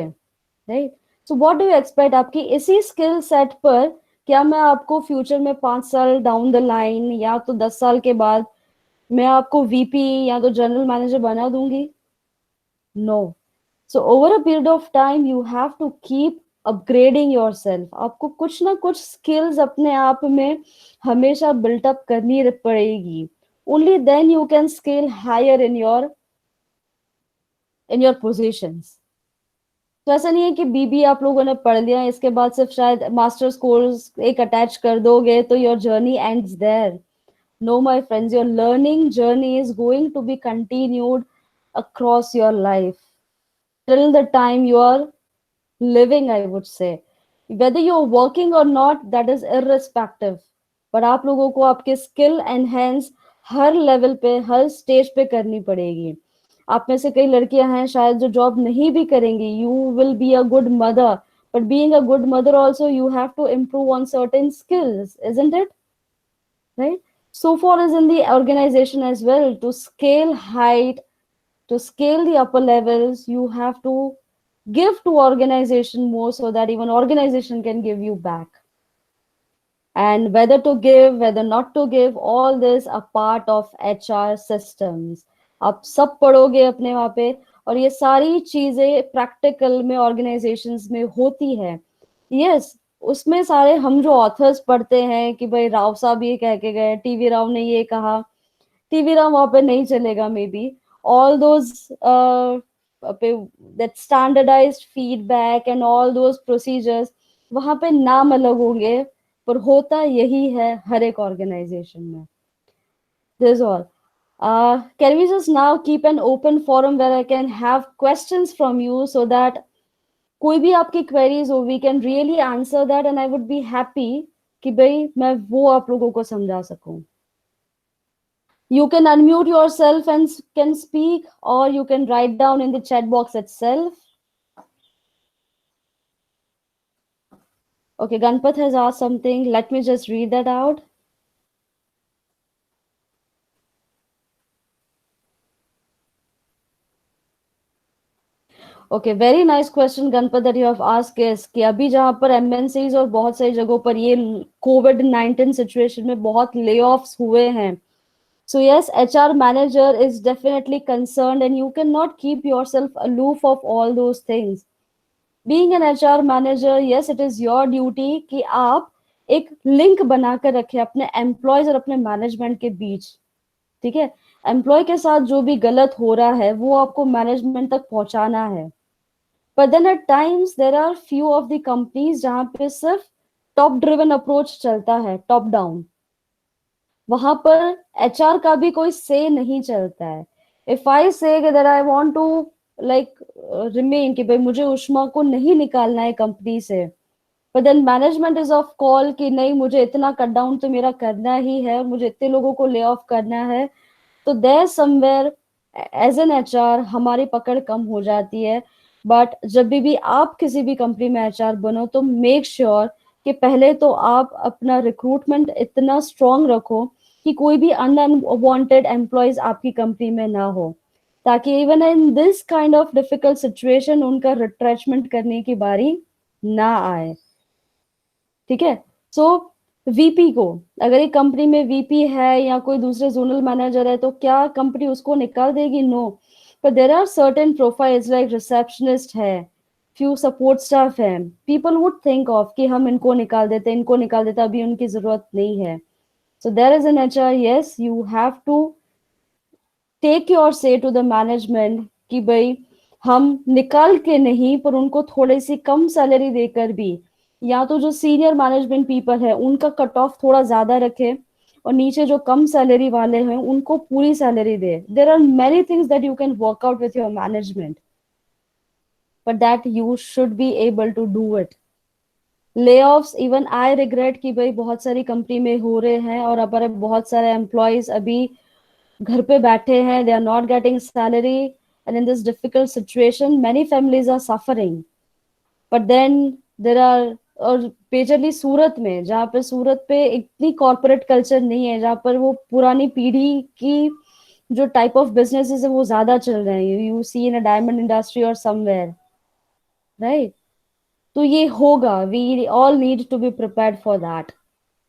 right? So what do you expect, आपकी इसी स्किल सेट पर क्या मैं आपको फ्यूचर में 5 साल डाउन द लाइन या तो 10 साल के बाद मैं आपको वीपी या तो जनरल मैनेजर बना दूंगी? No. So over a period of time you have to keep upgrading yourself. आपको कुछ ना कुछ स्किल्स अपने आप में हमेशा बिल्टअप करनी पड़ेगी. Only then you can scale higher in your positions. तो ऐसा नहीं है कि बीबी आप लोगों ने पढ़ लिया, इसके बाद सिर्फ शायद मास्टर्स कोर्स एक अटैच कर दोगे तो your journey ends there. No my friends, your learning journey is going to be continued across your life till the time you are living, I would say. Whether you're working or not, that is irrespective. पर आप लोगों को आपके skill enhance हर level पे, हर stage पे करनी पड़ेगी. आप में से कई लड़कियां हैं शायद जो जॉब नहीं भी करेंगी. You will be a good mother, but being a good mother also you have to improve on certain skills, isn't it? Right? So far is in the organization as well. To scale height, to scale the upper levels, you have to give to organization more so that even organization can give you back. And whether to give, whether not to give, all this a part of HR systems. आप सब पढ़ोगे अपने वहां पे, और ये सारी चीजें प्रैक्टिकल में ऑर्गेनाइजेशंस में होती है. यस, उसमें सारे हम जो ऑथर्स पढ़ते हैं कि भाई राव साहब ये कह के गए, टीवी राव ने ये कहा, टीवी राव वहां पे नहीं चलेगा maybe. All those that standardized feedback and all those procedures, वहां पे नाम अलग होंगे, पर होता यही है हर एक ऑर्गेनाइजेशन में. This all. Can we just now keep an open forum where I can have questions from you so that कोई भी आपकी queries हो, we can really answer that, and I would be happy कि भाई मैं वो आप लोगों को समझा सकूं. You can unmute yourself and can speak, or you can write down in the chat box itself. Okay, Ganpat has asked something. Let me just read that out. Okay, very nice question Ganpat that you have asked is कि अभी जहां पर MNCs और बहुत सारी जगहों पर ये कोविड-19 सिचुएशन में बहुत ले ऑफ्स हुए हैं. So yes, HR manager is definitely concerned, and you cannot keep yourself aloof of all those things. Being an HR manager, yes, it is your duty कि आप एक लिंक बनाकर रखें अपने एम्प्लॉयज और अपने मैनेजमेंट के बीच. ठीक है, एम्प्लॉय के साथ जो भी गलत हो रहा है वो आपको मैनेजमेंट तक पहुंचाना है. But then at times there are few of the companies जहां पे सिर्फ टॉप ड्रिवन अप्रोच चलता है, टॉप डाउन. वहां पर एचआर का भी कोई से नहीं चलता है. If I say that I want to like remain, कि भाई मुझे उष्मा को नहीं निकालना है कंपनी से, but then management is of call कि नहीं, मुझे इतना कट डाउन तो मेरा करना ही है, मुझे इतने लोगों को ले ऑफ करना है, तो there somewhere as an HR हमारी पकड़ कम हो जाती है. बट जब भी आप किसी भी कंपनी में एचआर बनो, तो मेक श्योर कि पहले तो आप अपना रिक्रूटमेंट इतना स्ट्रांग रखो कि कोई भी अनवांटेड एम्प्लॉयज आपकी कंपनी में ना हो, ताकि even in this kind of difficult situation उनका रिट्रेचमेंट करने की बारी ना आए. ठीक है. सो वीपी को, अगर एक कंपनी में वीपी है या कोई दूसरे जोनल मैनेजर है, तो क्या कंपनी उसको निकाल देगी? नो. पर there are certain profiles like receptionist है, फ्यू सपोर्ट स्टाफ है, पीपल वुड थिंक ऑफ कि हम इनको निकाल देते, इनको निकाल देते, अभी उनकी जरूरत नहीं है. So there is an HR, yes you have to take your say to the management कि भाई हम निकाल के नहीं, पर उनको थोड़ी सी कम सैलरी देकर भी, या तो जो सीनियर मैनेजमेंट पीपल है उनका कट ऑफ थोड़ा ज्यादा रखे, और नीचे जो कम सैलरी वाले हैं उनको पूरी सैलरी दे. There are many things that you can work out with your management, but that you should be able to do it. Lay offs, even I regret कि भाई बहुत सारी कंपनी में हो रहे हैं, और हमारे बहुत सारे एम्प्लॉयज अभी घर पे बैठे हैं, they are not getting salary, and in this difficult situation many families are suffering. But then there are, और मेजरली सूरत में, जहाँ पे सूरत पे इतनी कॉर्पोरेट कल्चर नहीं है, जहाँ पर वो पुरानी पीढ़ी की जो टाइप ऑफ बिजनेसेस है वो ज्यादा चल रहे हैं, you see in a diamond industry और समवेयर, राइट. तो ये होगा, we all need to be prepared for that.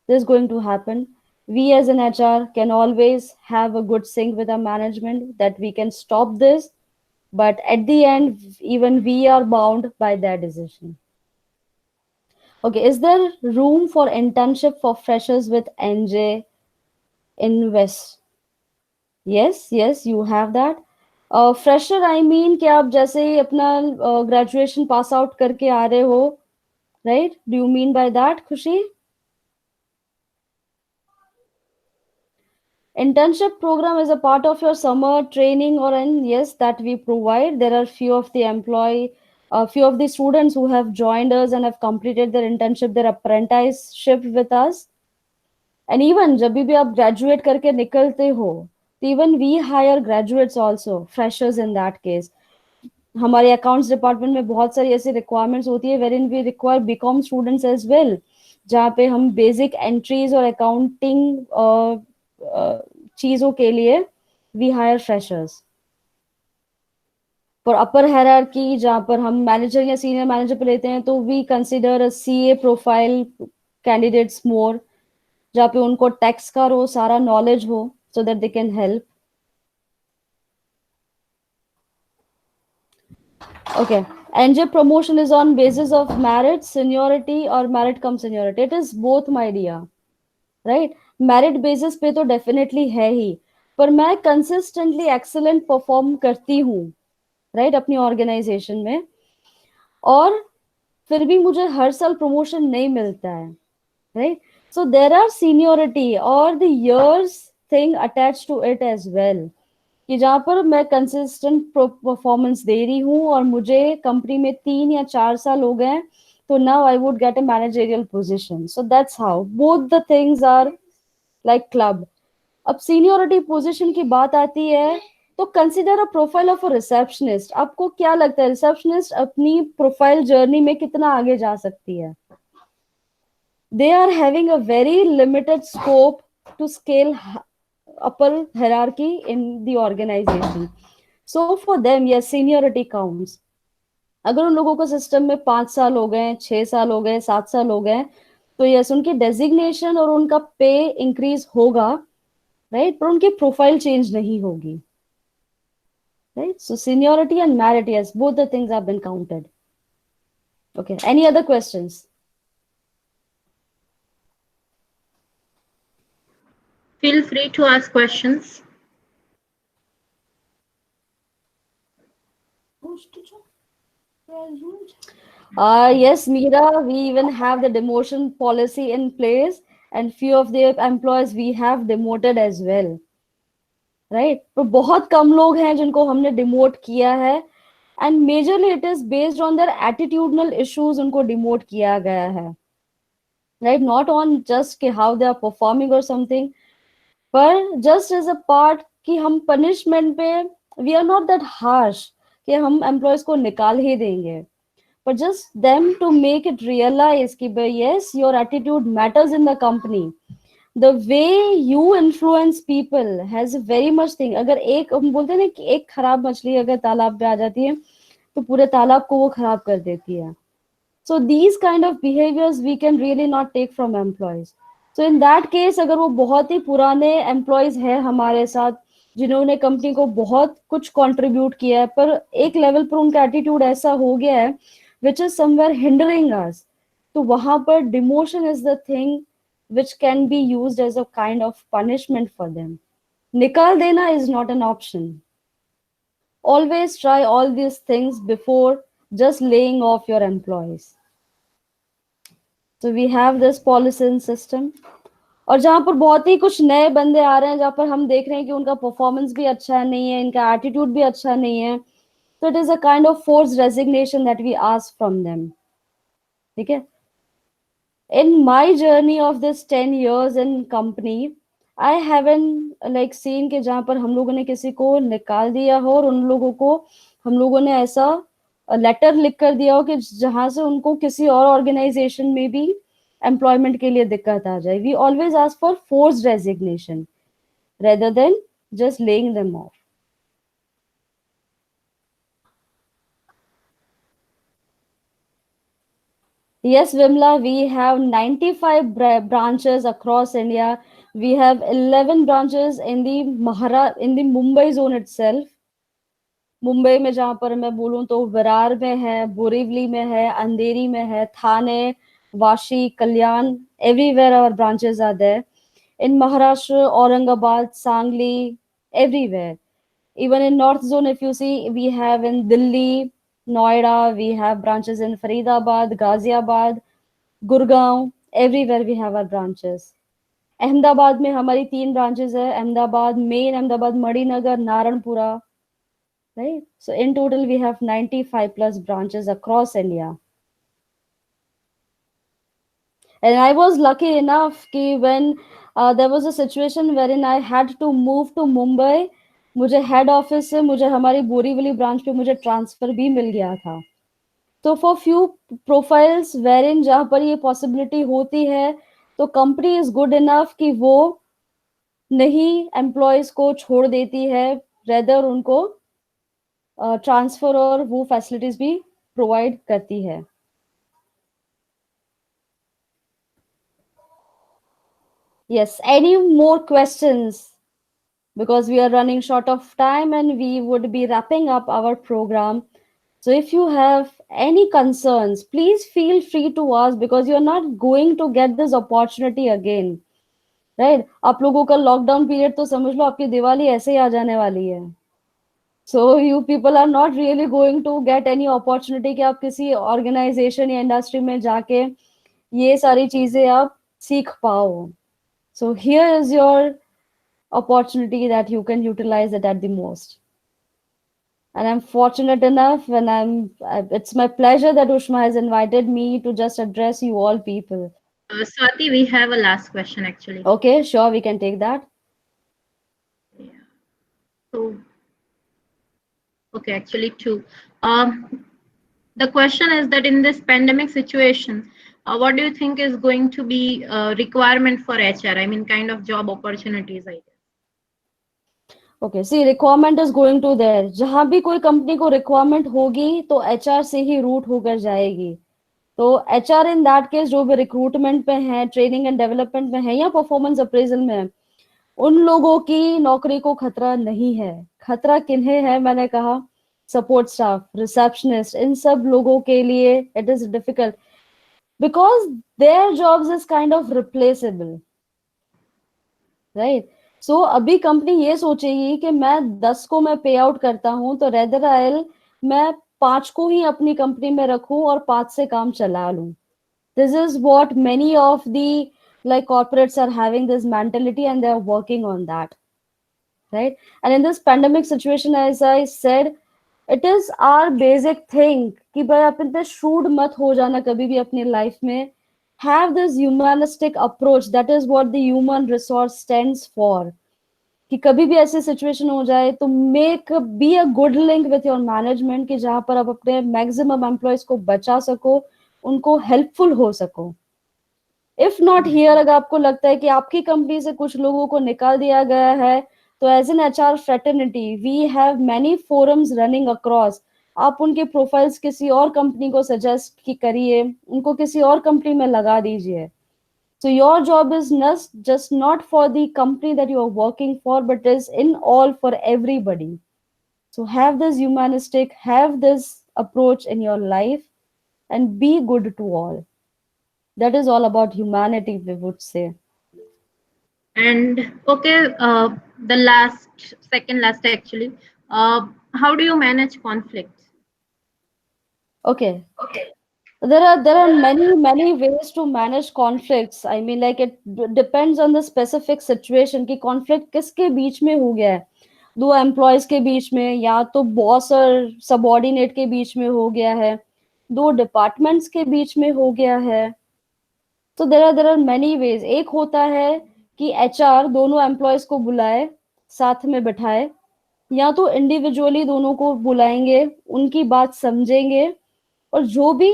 This is going to happen. We as an HR can always have a good sync with our management that we can stop this, but at the end, even we are bound by their decision. Okay, is there room for internship for freshers with NJ Invest? Yes, yes, you have that. Fresher, I mean कि आप जैसे ही अपना graduation pass out करके आ रहे हो, right? Do you mean by that, खुशी? Internship program is a part of your summer training, or and yes, that we provide. There are few of the students who have joined us and have completed their internship, their apprenticeship with us. And even जब भी आप graduate करके निकलते हो, तो even we hire graduates also, freshers in that case. हमारे accounts department में बहुत सारी ऐसी रिक्वायरमेंट्स होती है where in we require B Com students as well, जहाँ पे हम बेसिक एंट्रीज और अकाउंटिंग चीजों के लिए we hire freshers. For upper hierarchy, जहाँ पर हम मैनेजर या सीनियर मैनेजर पे लेते हैं, तो we consider a CA profile candidates more, जहाँ पे उनको टैक्स का रो सारा नॉलेज हो, so that they can help. Okay. NJ promotion is on basis of merit, seniority, or merit cum seniority. It is both, my dear. Right? Merit basis पे तो definitely है ही, पर मैं consistently excellent perform करती हूँ, right? अपनी organization में, और फिर भी मुझे हर साल promotion नहीं मिलता है, right? So there are seniority or the years thing attached to it as well. कि जहां पर मैं कंसिस्टेंट परफॉर्मेंस दे रही हूँ और मुझे कंपनी में 3 या 4 साल हो गए, तो now I would get a managerial position. So that's how both the things are like club. अब सीनियोरिटी पोजीशन की बात आती है, तो consider a profile of a receptionist. आपको क्या लगता है रिसेप्शनिस्ट अपनी प्रोफाइल जर्नी में कितना आगे जा सकती है? They are having a very limited scope to scale upper hierarchy in the organization. So for them, yes, seniority counts. अगर उन लोगों को सिस्टम में 5 साल हो गए, 6 साल हो गए, 7 साल हो गए, तो यस उनकी डेजिग्नेशन और उनका पे इंक्रीज होगा, राइट, पर उनकी प्रोफाइल चेंज नहीं होगी, right. So seniority and merit, yes, both the things have been counted. Okay, any other questions? Feel free to ask questions. Yes, Meera, we even have the demotion policy in place. and few of their employees we have demoted as well, right? तो बहुत कम लोग हैं जिनको हमने demote किया है, and majorly it is based on their attitudinal issues उनको demote किया गया है, राइट? नॉट ऑन जस्ट कि हाउ दे आर परफॉर्मिंग और समथिंग, पर जस्ट एज अ पार्ट कि हम पनिशमेंट पे we are not that harsh कि हम एम्प्लॉयज को निकाल ही देंगे, but just them to make it realize कि भाई yes your attitude matters in the company, the way you influence people has a very much thing. अगर एक हम बोलते हैं ना कि एक खराब मछली अगर तालाब पे आ जाती है तो पूरे तालाब को वो खराब कर देती है. So these kind of behaviors we can really not take from employees. So in that case अगर वो बहुत ही पुराने employees है हमारे साथ जिन्होंने कंपनी को बहुत कुछ कंट्रीब्यूट किया है, पर एक लेवल पर उनका एटीट्यूड ऐसा हो गया है which is somewhere hindering us, तो वहां पर demotion is the thing which can be used as a kind of punishment for them. निकाल देना is not an option. Always try all these things before just laying off your employees. So we have this policy and system. और जहां पर बहुत ही कुछ नए बंदे आ रहे हैं जहां पर हम देख रहे हैं कि उनका परफॉर्मेंस भी अच्छा नहीं है, इनका एटीट्यूड भी अच्छा नहीं है, तो it is a kind of force resignation that we ask from them. ठीक है? In my journey of this 10 years in company, I haven't like seen कि जहां पर हम लोगों ने किसी को निकाल दिया हो और उन लोगों को हम लोगों ने ऐसा लेटर लिख कर दिया हो कि जहां से उनको किसी और ऑर्गेनाइजेशन में भी एम्प्लॉयमेंट के लिए दिक्कत आ जाए. We always ask for forced resignation rather than just laying them off. Yes, Vimla, we have 95 branches across India. We have 11 branches in the in the Mumbai zone itself. Mumbai में जहां पर मैं बोलूं तो विरार में है, बोरीवली में है, अंधेरी में है, थाने, वाशी, कल्याण, everywhere our branches are there. In Maharashtra, Aurangabad, Sangli, everywhere. Even in North Zone, if you see, we have in Delhi, Noida, we have branches in Faridabad, Ghaziabad, Gurgaon, everywhere we have our branches. Ahmedabad में हमारी 3 branches है, Ahmedabad main, Ahmedabad Maninagar, Narayanpura, right? So in total we have 95 plus branches across India. And I was lucky enough कि when there was a situation wherein I had to move to Mumbai, मुझे head office से मुझे हमारी Borivali branch पे मुझे transfer भी मिल गया था. तो फॉर फ्यू प्रोफाइल्स वेरिन जहां पर ये पॉसिबिलिटी होती है, तो कंपनी इज गुड इनफ कि वो नहीं एम्प्लॉयज को छोड़ देती है, रेदर उनको ट्रांसफर और वो फैसिलिटीज भी प्रोवाइड करती है. Yes, any more questions? Because we are running short of time and we would be wrapping up our program. So if you have any concerns, please feel free to ask because you're not going to get this opportunity again. Right? आप लोगों का lockdown period तो समझ लो आपकी दिवाली ऐसे ही आ जाने वाली है. So you people are not really going to get any opportunity कि आप किसी ऑर्गेनाइजेशन या इंडस्ट्री में जाके ये सारी चीजें आप सीख पाओ. So here is your opportunity that you can utilize it at the most. And I'm fortunate enough and it's my pleasure that Ushma has invited me to just address you all people. Swati, we have a last question actually. Okay, sure, we can take that. Yeah. So, okay, actually two. The question is that in this pandemic situation, what do you think is going to be a requirement for HR? I mean, kind of job opportunities, I guess. Okay, see, requirement is going to there. जहां भी कोई company को requirement होगी तो HR से ही root होकर जाएगी. तो HR इन दैट केस जो भी रिक्रूटमेंट पे है, ट्रेनिंग एंड डेवलपमेंट में है या परफॉर्मेंस अप्रेजल में है, उन लोगों की नौकरी को खतरा नहीं है. खतरा किन्हें है? मैंने कहा सपोर्ट स्टाफ, रिसेप्शनिस्ट, इन सब लोगों के लिए it is difficult because their jobs is kind of replaceable, right? So अभी कंपनी ये सोचेगी कि मैं 10 को मैं पे आउट करता हूं तो रेदर आयल मैं 5 को ही अपनी कंपनी में रखूं और 5 से काम चला लूं. This is what many of the like corporates are having this mentality and they are working on that, right? And in this pandemic situation, as I said, it is our basic thing कि भाई आप इतने shrewd मत हो जाना कभी भी अपनी life में. Have this humanistic approach. That is what the human resource stands for. कि कभी भी ऐसी सिचुएशन हो जाए तो make be a good link with your management कि जहां पर आप अपने मैक्सिमम एम्प्लॉयज को बचा सको, उनको हेल्पफुल हो सको. इफ नॉट हियर, अगर आपको लगता है कि आपकी कंपनी से कुछ लोगों को निकाल दिया गया है, तो as an HR fraternity we have many forums running across. आप उनके प्रोफाइल्स किसी और कंपनी को सजेस्ट की करिए, उनको किसी और कंपनी में लगा दीजिए. So your job is just not for the company that you are working for, but is in all for everybody. So have this humanistic, have this approach in your life, and be good to all. That is all about humanity, we would say. And okay, the last, second last actually, how do you manage conflicts? Okay. There are many ways to manage conflicts. I mean, like it depends on the specific situation कि conflict किसके बीच में हो गया है. दो employees के बीच में, या तो बॉस और सबॉर्डिनेट के बीच में हो गया है, दो डिपार्टमेंट्स के बीच में हो गया है. तो देयर आर मेनी वेज. एक होता है कि एचआर दोनों एम्प्लॉयज को बुलाए, साथ में बिठाए, या तो इंडिविजुअली दोनों को बुलाएंगे, उनकी बात समझेंगे, और जो भी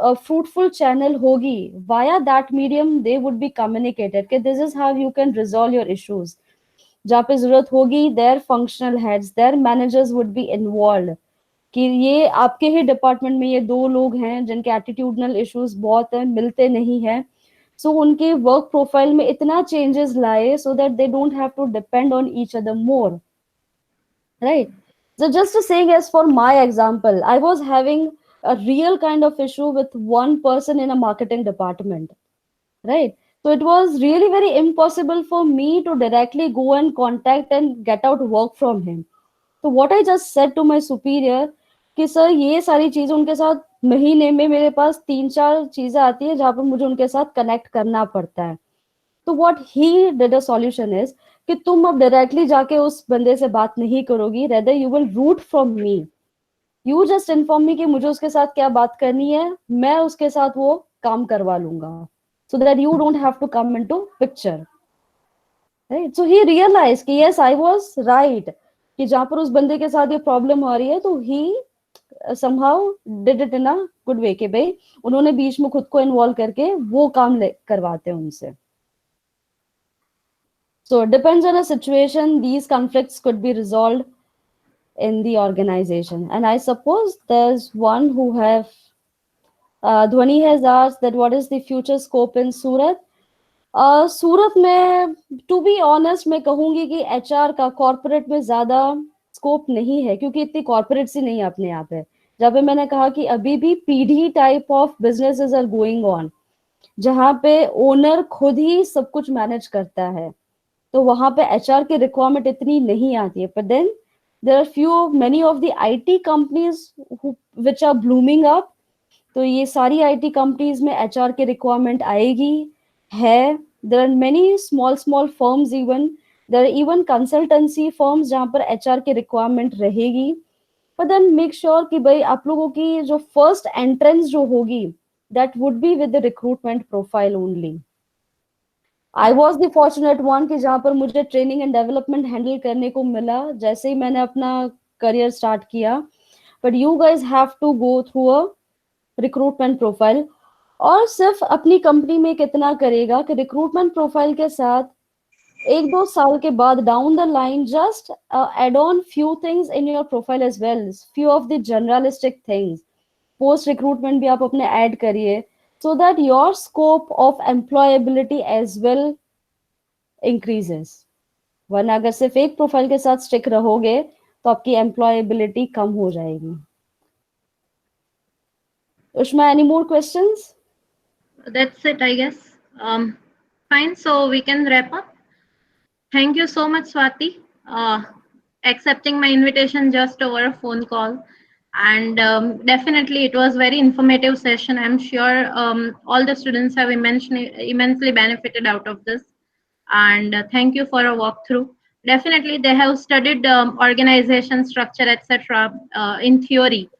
फ्रूटफुल चैनल होगी via that medium they would be communicated कि this is how you can resolve your issues. जहाँ पे जरूरत होगी their functional heads, their managers would be involve कि ये आपके ही डिपार्टमेंट में ये दो लोग हैं जिनके एटीट्यूडनल इश्यूज बहुत हैं, मिलते नहीं हैं. सो उनके वर्क प्रोफाइल में इतना चेंजेस लाए so that they don't have to depend on each other more, right? So just to saying, as for my example, I was having a real kind of issue with one person in a marketing department, right? So it was really very impossible for me to directly go and contact and get out work from him. So what I just said to my superior कि sir ये सारी चीजें उनके साथ महीने में मेरे पास 3-4 चीजें आती है जहां पर मुझे उनके साथ कनेक्ट करना पड़ता है. तो what he did a solution is कि तुम अब डायरेक्टली जाके उस बंदे से बात नहीं करोगी, rather you will route from me. You just inform me कि मुझे उसके साथ क्या बात करनी है, मैं उसके साथ वो काम करवा लूंगा, so that you don't have to come into picture, right? So he realize that yes I was right कि जहां पर उस बंदे के साथ ये प्रॉब्लम आ रही है, तो ही somehow did it in a good way कि भाई उन्होंने बीच में खुद को इन्वॉल्व करके वो काम करवाते हैं उनसे. So it depends on a situation. These conflicts could be resolved in the organization. And I suppose there's one who have Dhwani has asked that what is the future scope in Surat? सूरत में to be honest मैं कहूंगी कि HR का corporate में ज्यादा scope नहीं है, क्योंकि इतनी कॉर्पोरेट्स ही नहीं है अपने यहाँ पे. जहाँ पे मैंने कहा कि अभी भी पीढ़ी type of businesses are going on, जहाँ पे ओनर खुद ही सब कुछ मैनेज करता है, तो वहां पे एचआर की रिक्वायरमेंट इतनी नहीं आती है. But then there are few many of the IT companies which are blooming up. तो ये सारी आईटी कंपनीज में एचआर की रिक्वायरमेंट आएगी है. There are many small small firms, even there are even consultancy firms जहां पर एचआर की रिक्वायरमेंट रहेगी. बट देन मेक श्योर कि भाई आप लोगों की जो फर्स्ट एंट्रेंस जो होगी that would be with the recruitment profile only. I was the fortunate one कि जहां पर मुझे ट्रेनिंग एंड डेवलपमेंट हैंडल करने को मिला जैसे ही मैंने अपना करियर स्टार्ट किया. But you guys have to go through a recruitment profile. और सिर्फ अपनी कंपनी में कितना करेगा कि रिक्रूटमेंट प्रोफाइल के साथ 1-2 साल के बाद down the line just add on few things in your profile as well, few of the generalistic things. Post recruitment भी आप अपने ऐड करिए so that your scope of employability as well increases. वरना अगर सिर्फ एक प्रोफाइल के साथ स्टिक रहोगे तो आपकी एम्प्लॉयबिलिटी कम हो जाएगी. उष्मा, any more questions? That's it, I guess. Fine, so we can wrap up. Thank you so much, Swati, accepting my invitation just over a phone call. And definitely it was very informative session. I'm sure all the students have immensely benefited out of this. And thank you for a walkthrough. Definitely they have studied organization structure, etc., in theory,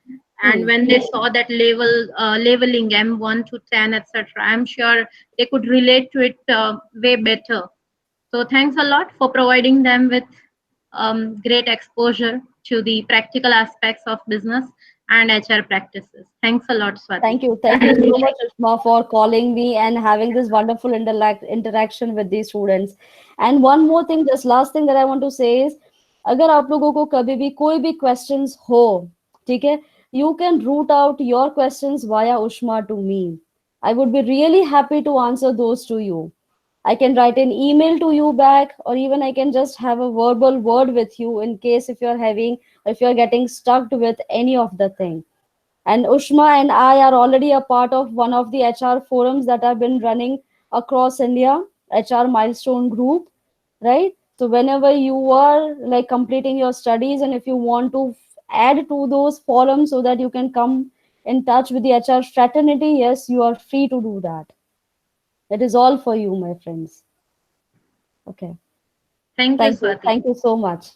and Hmm. when they saw that labeling M1 to 10, etc., I'm sure they could relate to it way better. So thanks a lot for providing them with great exposure to the practical aspects of business and HR practices. Thanks a lot, Swati. Thank you. Thank you so much, Ushma, for calling me and having this wonderful interaction with these students. And one more thing, just last thing that I want to say is, अगर आप लोगों को कभी भी कोई भी questions हो, ठीक है, you can root out your questions via Ushma to me. I would be really happy to answer those to you. I can write an email to you back, or even I can just have a verbal word with you in case if you're having, if you're getting stuck with any of the thing. And Ushma and I are already a part of one of the HR forums that have been running across India, HR Milestone Group, right? So whenever you are like completing your studies and if you want to add to those forums so that you can come in touch with the HR fraternity, yes, you are free to do that. It is all for you, my friends. Okay. Thank you, Thank you. Swati. Thank you so much.